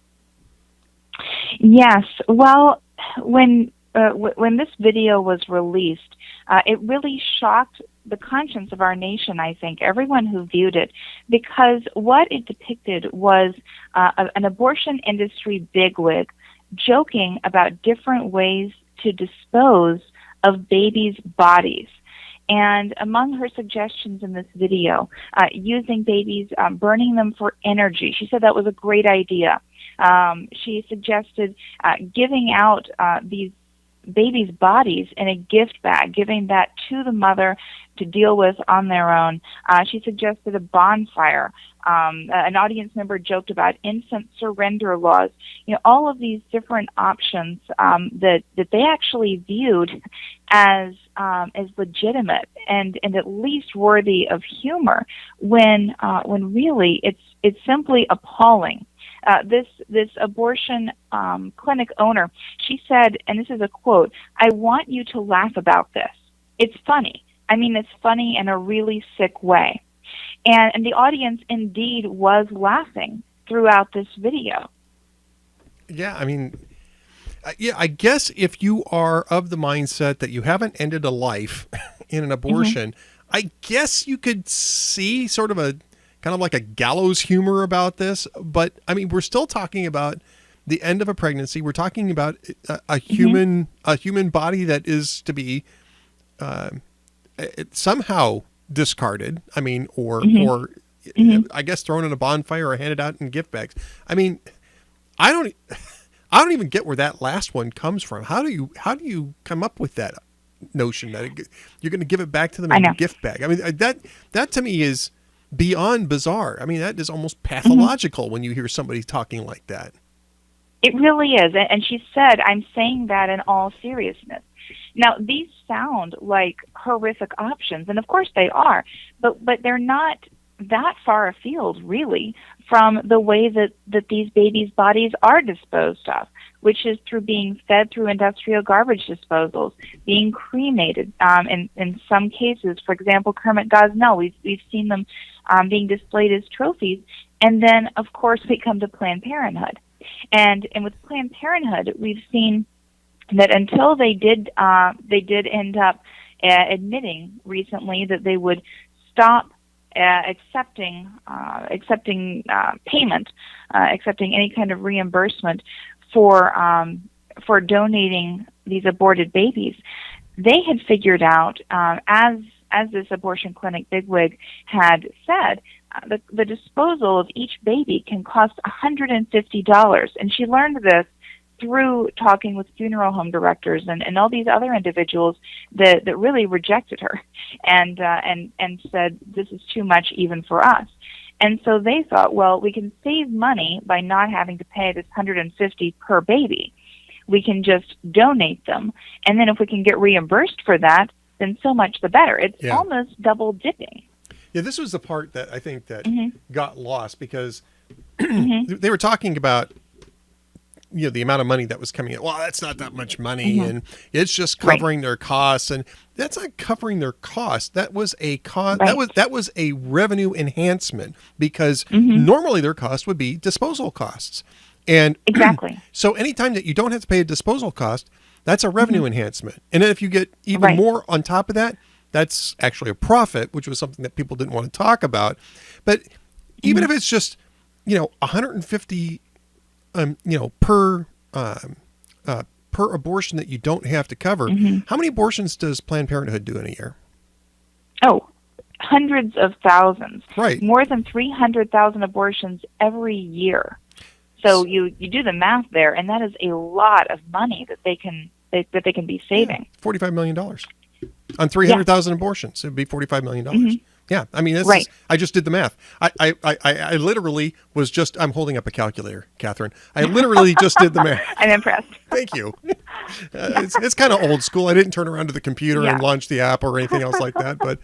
Yes. Well, when this video was released, it really shocked the conscience of our nation, I think, everyone who viewed it, because what it depicted was an abortion industry bigwig joking about different ways to dispose of babies' bodies. And among her suggestions in this video, using babies, burning them for energy, she said that was a great idea. She suggested giving out these babies' bodies in a gift bag, giving that to the mother to deal with on their own. She suggested a bonfire. An audience member joked about infant surrender laws. All of these different options that they actually viewed as legitimate and at least worthy of humor, when really it's simply appalling. This abortion clinic owner, she said, and this is a quote, "I want you to laugh about this. It's funny. I mean, it's funny in a really sick way." And the audience indeed was laughing throughout this video. Yeah, I mean, I guess if you are of the mindset that you haven't ended a life in an abortion, I guess you could see sort of a kind of like a gallows humor about this. But I mean, we're still talking about the end of a pregnancy. We're talking about a human body that is to be somehow discarded. I mean, or I guess thrown in a bonfire or handed out in gift bags. I mean, I don't even get where that last one comes from. How do you come up with that notion that you're going to give it back to them in a gift bag? I mean, that to me is beyond bizarre. I mean, that is almost pathological when you hear somebody talking like that. It really is. And she said, "I'm saying that in all seriousness." Now, these sound like horrific options, and of course they are, but they're not that far afield, really, from the way that these babies' bodies are disposed of, which is through being fed through industrial garbage disposals, being cremated. In some cases, for example, Kermit Gosnell, we've seen them being displayed as trophies, and then, of course, we come to Planned Parenthood. And with Planned Parenthood, we've seen that until they did end up admitting recently that they would stop accepting payment, accepting any kind of reimbursement for donating these aborted babies. They had figured out, as this abortion clinic bigwig had said, the disposal of each baby can cost $150, and she learned this through talking with funeral home directors and all these other individuals that really rejected her and said, "This is too much even for us." And so they thought, well, we can save money by not having to pay this $150 per baby. We can just donate them, and then if we can get reimbursed for that, then so much the better. It's almost double dipping. Yeah, this was the part that I think that got lost, because they were talking about the amount of money that was coming in. Well, that's not that much money, and it's just covering their costs, and that's not covering their costs. That was a cost. That was a revenue enhancement, because normally their cost would be disposal costs, and exactly. So anytime that you don't have to pay a disposal cost, that's a revenue enhancement, and then if you get even more on top of that, that's actually a profit, which was something that people didn't want to talk about. But even if it's just $150. Per abortion that you don't have to cover. How many abortions does Planned Parenthood do in a year? Oh, hundreds of thousands. Right. More than 300,000 abortions every year. So you do the math there, and that is a lot of money that they can be saving. $45 million on 300,000 abortions. It would be $45 million. Yeah, I mean, I just did the math. I literally was I'm holding up a calculator, Catherine. I literally just did the math. I'm impressed. Thank you. It's kind of old school. I didn't turn around to the computer and launch the app or anything else like that, but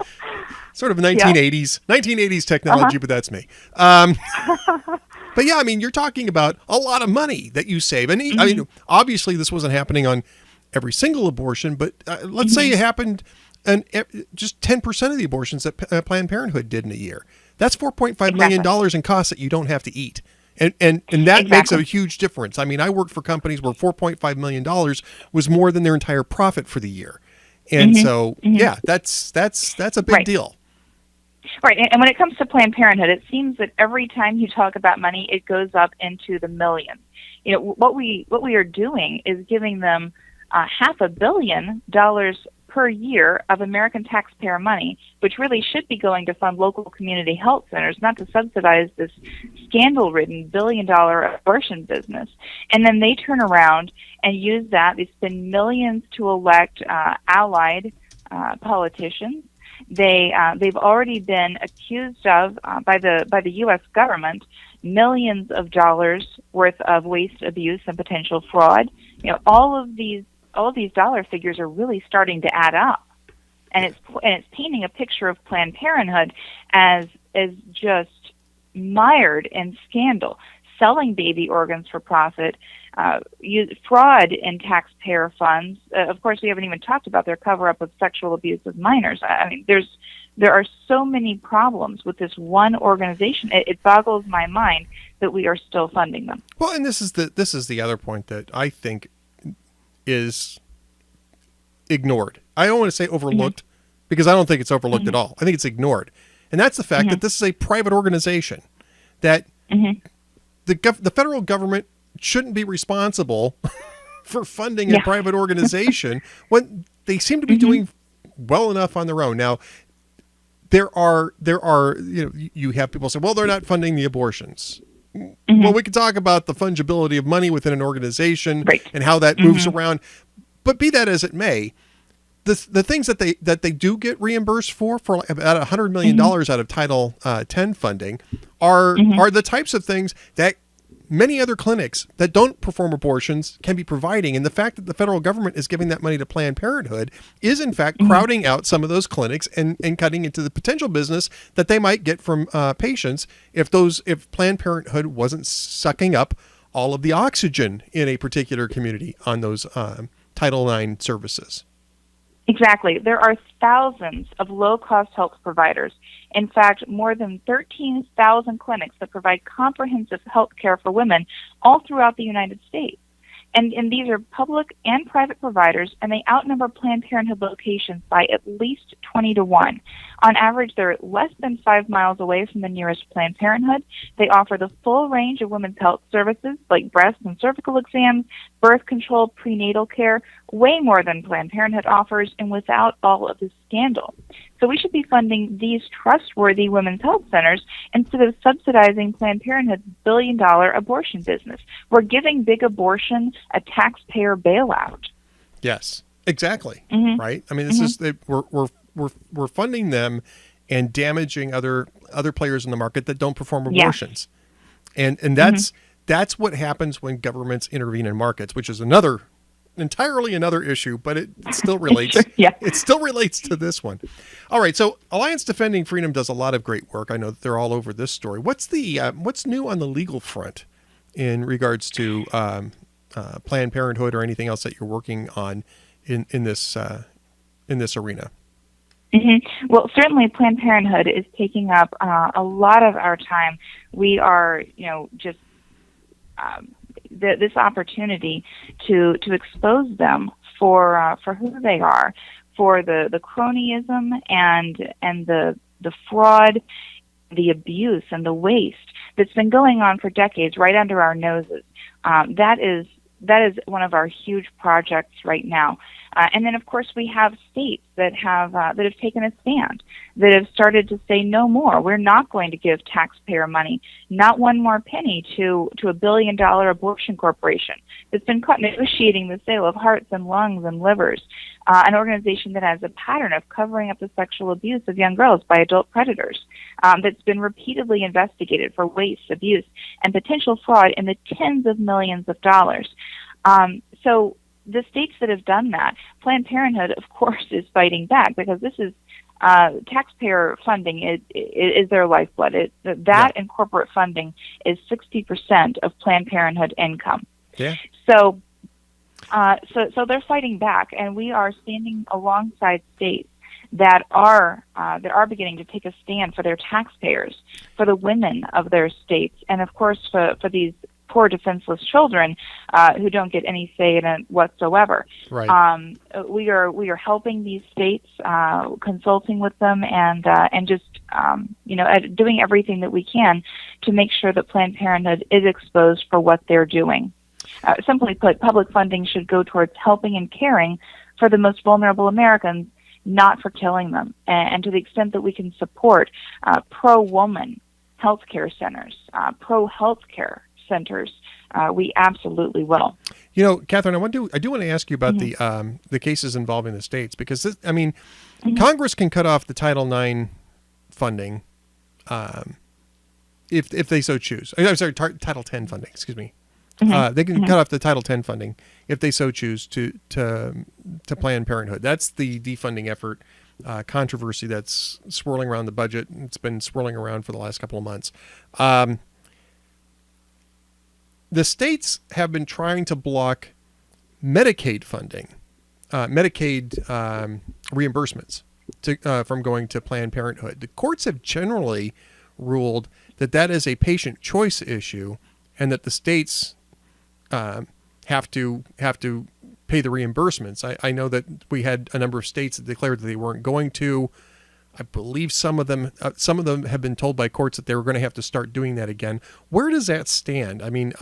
sort of 1980s technology, but that's me. But yeah, I mean, you're talking about a lot of money that you save. And I mean, obviously this wasn't happening on every single abortion, but let's say it happened and just 10% of the abortions that Planned Parenthood did in a year. That's $4.5 million in costs that you don't have to eat. And that makes a huge difference. I mean, I worked for companies where $4.5 million was more than their entire profit for the year. And so, yeah, that's a big Right. deal. Right, and when it comes to Planned Parenthood, it seems that every time you talk about money, it goes up into the millions. What we are doing is giving them $500 million per year of American taxpayer money, which really should be going to fund local community health centers, not to subsidize this scandal-ridden billion-dollar abortion business. And then they turn around and use that. They spend millions to elect allied politicians. They've already been accused of by the U.S. government millions of dollars worth of waste, abuse, and potential fraud. All of these dollar figures are really starting to add up, and it's painting a picture of Planned Parenthood as just mired in scandal, selling baby organs for profit, fraud in taxpayer funds. Of course, we haven't even talked about their cover-up of sexual abuse of minors. I mean, there are so many problems with this one organization. It boggles my mind that we are still funding them. Well, and this is the other point that I think is ignored. I don't want to say overlooked because I don't think it's overlooked at all. I think it's ignored. And that's the fact that this is a private organization, that the federal government shouldn't be responsible for funding a private organization when they seem to be doing well enough on their own. Now, there are you have people say, well, they're not funding the abortions. Well, we could talk about the fungibility of money within an organization and how that moves around. But be that as it may, the things that they do get reimbursed for about $100 million out of Title 10 funding are the types of things that many other clinics that don't perform abortions can be providing. And the fact that the federal government is giving that money to Planned Parenthood is in fact crowding out some of those clinics and cutting into the potential business that they might get from patients if Planned Parenthood wasn't sucking up all of the oxygen in a particular community on those Title IX services. Exactly. There are thousands of low-cost health providers. In fact, more than 13,000 clinics that provide comprehensive health care for women all throughout the United States. And these are public and private providers, and they outnumber Planned Parenthood locations by at least 20 to 1. On average, they're less than 5 miles away from the nearest Planned Parenthood. They offer the full range of women's health services like breast and cervical exams, birth control, prenatal care, way more than Planned Parenthood offers, and without all of the scandal. So we should be funding these trustworthy women's health centers instead of subsidizing Planned Parenthood's billion-dollar abortion business. We're giving big abortion a taxpayer bailout. Yes, exactly. Right. I mean, this is we're funding them and damaging other players in the market that don't perform abortions, and that's what happens when governments intervene in markets, which is entirely another issue, but it still relates. It still relates to this one. All right. So Alliance Defending Freedom does a lot of great work. I know that they're all over this story. What's new on the legal front in regards to Planned Parenthood or anything else that you're working on in this arena? Well, certainly Planned Parenthood is taking up a lot of our time. We are, just this opportunity to expose them for who they are, for the cronyism and the fraud, the abuse and the waste that's been going on for decades right under our noses. That is one of our huge projects right now. And then, of course, we have states that have taken a stand, that have started to say no more. We're not going to give taxpayer money, not one more penny, to a billion-dollar abortion corporation that's been caught negotiating the sale of hearts and lungs and livers, an organization that has a pattern of covering up the sexual abuse of young girls by adult predators, that's been repeatedly investigated for waste, abuse, and potential fraud in the tens of millions of dollars. So the states that have done that, Planned Parenthood, of course, is fighting back because this is taxpayer funding is their lifeblood. And corporate funding is 60% of Planned Parenthood income. Yeah. So they're fighting back, and we are standing alongside states that are beginning to take a stand for their taxpayers, for the women of their states, and of course for these poor defenseless children who don't get any say in it whatsoever. Right. We are helping these states, consulting with them, and just doing everything that we can to make sure that Planned Parenthood is exposed for what they're doing. Simply put, public funding should go towards helping and caring for the most vulnerable Americans, not for killing them. And to the extent that we can support pro-woman healthcare centers, pro-healthcare centers, we absolutely will. Catherine, I do want to ask you about the cases involving the states, because Congress can cut off the Title IX funding if they so choose. I'm sorry, Title X funding. Excuse me. They can cut off the Title X funding if they so choose to Planned Parenthood. That's the defunding effort controversy that's swirling around the budget. It's been swirling around for the last couple of months. The states have been trying to block Medicaid funding, Medicaid reimbursements from going to Planned Parenthood. The courts have generally ruled that is a patient choice issue, and that the states have to pay the reimbursements. I know that we had a number of states that declared that they weren't going to. I believe some of them have been told by courts that they were going to have to start doing that again. Where does that stand? I mean,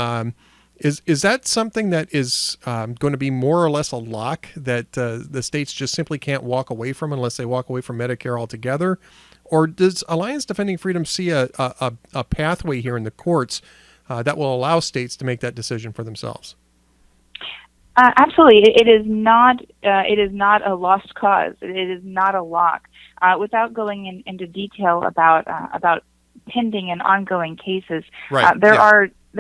is that something that is going to be more or less a lock that the states just simply can't walk away from unless they walk away from Medicare altogether? Or does Alliance Defending Freedom see a pathway here in the courts that will allow states to make that decision for themselves? Absolutely, it is not. It is not a lost cause. It is not a lock. Without going into detail about pending and ongoing cases, right. There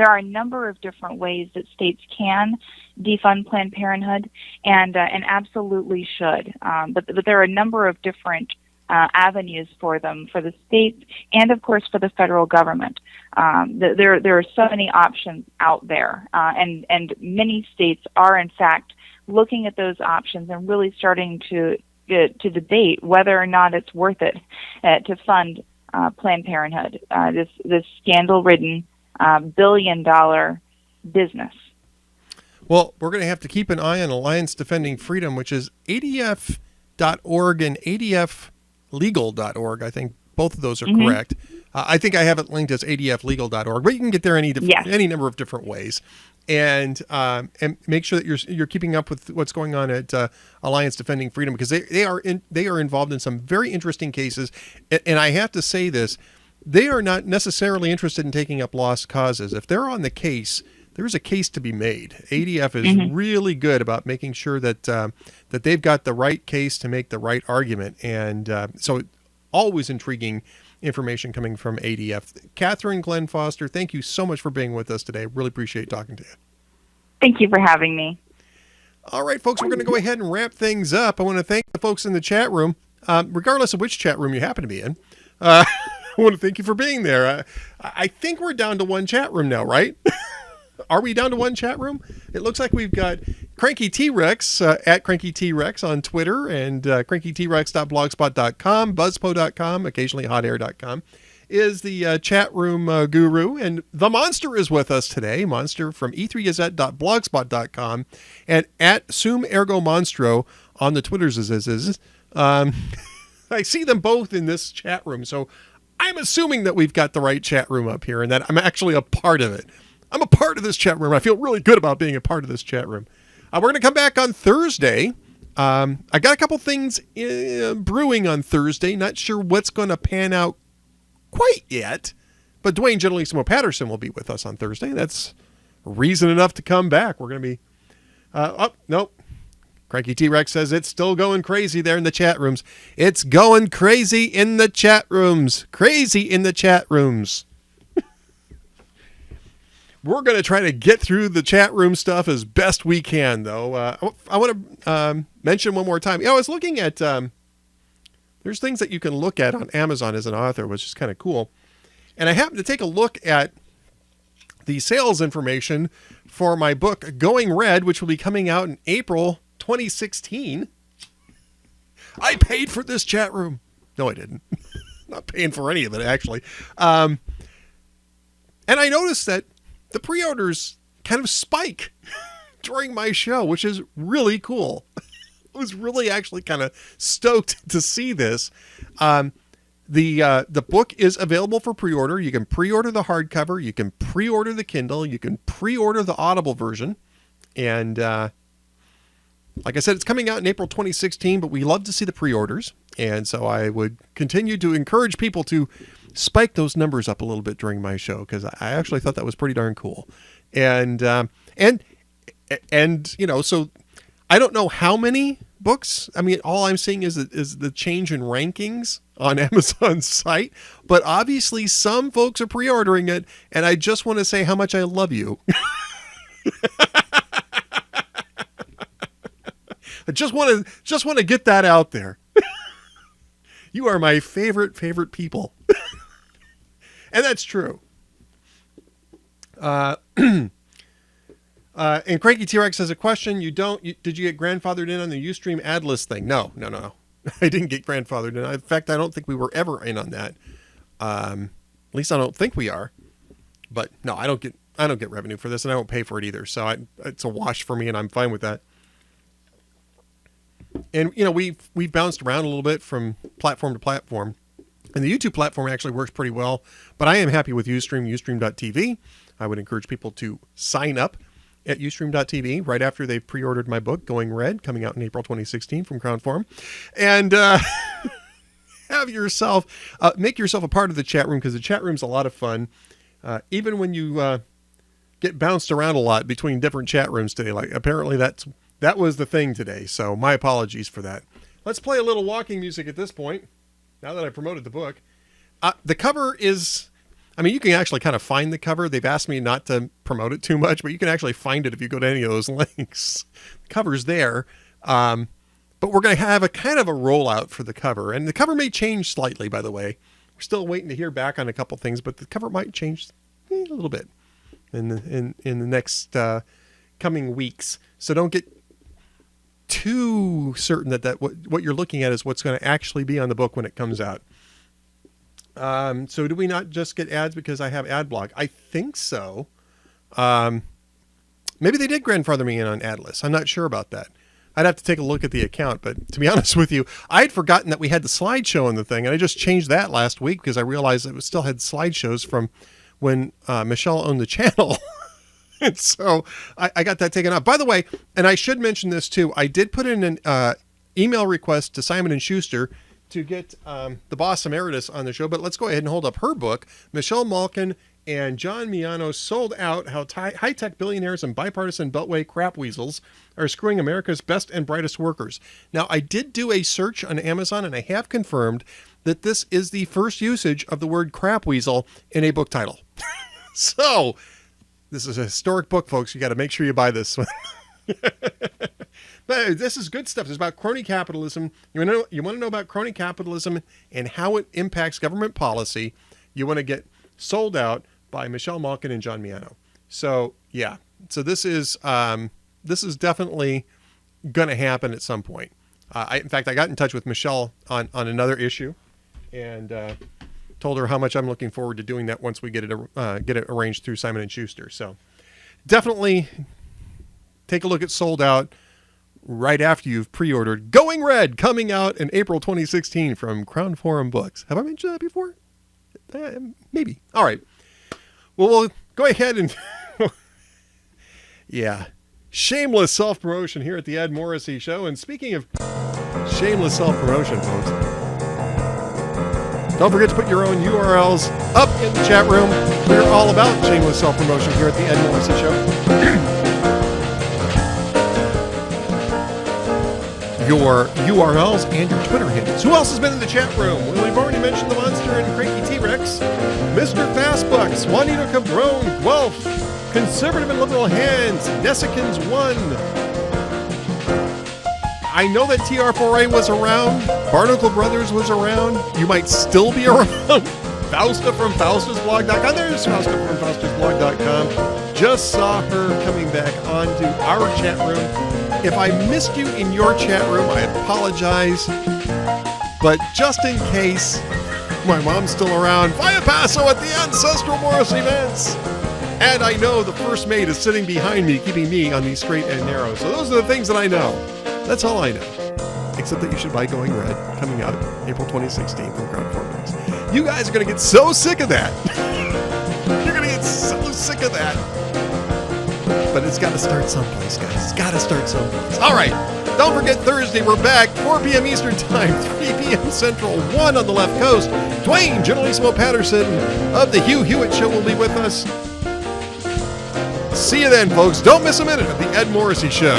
are a number of different ways that states can defund Planned Parenthood, and absolutely should. But there are a number of different avenues for them, for the states, and of course for the federal government. There are so many options out there, and many states are in fact looking at those options and really starting to debate whether or not it's worth it to fund Planned Parenthood, this scandal-ridden billion-dollar business. Well, we're going to have to keep an eye on Alliance Defending Freedom, which is ADF.org and ADFlegal.org. I think both of those are correct. I think I have it linked as ADFlegal.org, but you can get there any number of different ways. And make sure that you're keeping up with what's going on at Alliance Defending Freedom, because they are involved in some very interesting cases. And I have to say this, they are not necessarily interested in taking up lost causes. If they're on the case, there's a case to be made. ADF is really good about making sure that that they've got the right case to make the right argument. And so always intriguing information coming from ADF. Catherine Glenn Foster, thank you so much for being with us today. Really appreciate talking to you. Thank you for having me. All right, folks, we're going to go ahead and wrap things up. I want to thank the folks in the chat room, regardless of which chat room you happen to be in. I want to thank you for being there. I think we're down to one chat room now, right? Are we down to one chat room? It looks like we've got Cranky T-Rex at Cranky T-Rex on Twitter, and crankytrex.blogspot.com, buzzpo.com, occasionally hotair.com is the chat room guru. And the Monster is with us today. Monster from e3gazette.blogspot.com and at Sum Ergo Monstro on the Twitters. I see them both in this chat room, so I'm assuming that we've got the right chat room up here and that I'm actually a part of it. I'm a part of this chat room. I feel really good about being a part of this chat room. We're going to come back on Thursday. I got a couple things brewing on Thursday. Not sure what's going to pan out quite yet, but Dwayne Generalissimo Patterson will be with us on Thursday. That's reason enough to come back. We're going to be... nope. Cranky T-Rex says it's still going crazy there in the chat rooms. It's going crazy in the chat rooms. Crazy in the chat rooms. We're going to try to get through the chat room stuff as best we can, though. I want to mention one more time. I was looking at... there's things that you can look at on Amazon as an author, which is kind of cool. And I happened to take a look at the sales information for my book, Going Red, which will be coming out in April 2016. I paid for this chat room. No, I didn't. Not paying for any of it, actually. And I noticed that the pre-orders kind of spike during my show, which is really cool. I was really actually kind of stoked to see this. The book is available for pre-order. You can pre-order the hardcover. You can pre-order the Kindle. You can pre-order the Audible version. And like I said, it's coming out in April 2016, but we love to see the pre-orders. And so I would continue to encourage people to spike those numbers up a little bit during my show, because I actually thought that was pretty darn cool. And you know, so I don't know how many books. I mean, all I'm seeing is the change in rankings on Amazon's site, but obviously some folks are pre-ordering it, and I just want to say how much I love you. I just want to get that out there. You are my favorite people. And that's true. And Cranky T-Rex has a question. Did you get grandfathered in on the Ustream ad list thing? No. I didn't get grandfathered in. In fact, I don't think we were ever in on that. At least I don't think we are. But no, I don't get revenue for this, and I don't pay for it either. So it's a wash for me, and I'm fine with that. And you know, we bounced around a little bit from platform to platform, and the YouTube platform actually works pretty well. But I am happy with Ustream, Ustream.tv. I would encourage people to sign up at Ustream.tv right after they've pre-ordered my book, Going Red, coming out in April 2016 from Crown Forum. And have yourself, make yourself a part of the chat room, because the chat room's a lot of fun. Even when you get bounced around a lot between different chat rooms today, like apparently that was the thing today. So my apologies for that. Let's play a little walking music at this point, now that I promoted the book. The cover is... I mean, you can actually kind of find the cover. They've asked me not to promote it too much, but you can actually find it if you go to any of those links. The cover's there. But we're going to have a kind of a rollout for the cover. And the cover may change slightly, by the way. We're still waiting to hear back on a couple things, but the cover might change a little bit in the next coming weeks. So don't get too certain that what you're looking at is what's going to actually be on the book when it comes out. So do we not just get ads because I have ad block? I think so. Maybe they did grandfather me in on ad lists. I'm not sure about that. I'd have to take a look at the account, but to be honest with you, I had forgotten that we had the slideshow in the thing, and I just changed that last week because I realized it still had slideshows from when Michelle owned the channel. And so I got that taken off. By the way, and I should mention this too, I did put in an email request to Simon & Schuster to get the boss emeritus on the show, but let's go ahead and hold up her book. Michelle Malkin and John Miano sold out how high-tech billionaires and bipartisan beltway crap weasels are screwing America's best and brightest workers. Now, I did do a search on Amazon, and I have confirmed that this is the first usage of the word crap weasel in a book title. So, this is a historic book, folks. You got to make sure you buy this one. But this is good stuff. It's about crony capitalism. You want to know about crony capitalism and how it impacts government policy. You want to get sold out by Michelle Malkin and John Miano. So yeah. So this is definitely going to happen at some point. In fact, I got in touch with Michelle on another issue, and told her how much I'm looking forward to doing that once we get it arranged through Simon & Schuster. So definitely take a look at Sold Out right after you've pre-ordered Going Red, coming out in April 2016 from Crown Forum Books. Have I mentioned that before? Maybe. All right. Well, we'll go ahead and... yeah. Shameless self-promotion here at the Ed Morrissey Show. And speaking of shameless self-promotion, folks, don't forget to put your own URLs up in the chat room. We're all about shameless self-promotion here at the Ed Morrissey Show. Your URLs and your Twitter handles. Who else has been in the chat room? Well, we've already mentioned the Monster and Cranky T-Rex, Mr. Fastbucks, Juanito Cabron, Guelph, Conservative and Liberal Hands, Nessicans 1. I know that TR4A was around. Barnacle Brothers was around. You might still be around. Fausta from FaustusBlog.com. There's Fausta from FaustusBlog.com. Just saw her coming back onto our chat room. If I missed you in your chat room, I apologize. But just in case, my mom's still around. Via Paso at the Ancestral Morris events. And I know the first mate is sitting behind me, keeping me on the straight and narrow. So those are the things that I know. That's all I know. Except that you should buy Going Red, coming out April 2016 from Ground Formulas. You guys are going to get so sick of that. You're going to get so sick of that. But it's got to start someplace, guys. It's got to start someplace. All right. Don't forget, Thursday, we're back, 4 p.m. Eastern Time, 3 p.m. Central, 1 on the left coast. Dwayne Generalissimo Patterson of the Hugh Hewitt Show will be with us. See you then, folks. Don't miss a minute of the Ed Morrissey Show.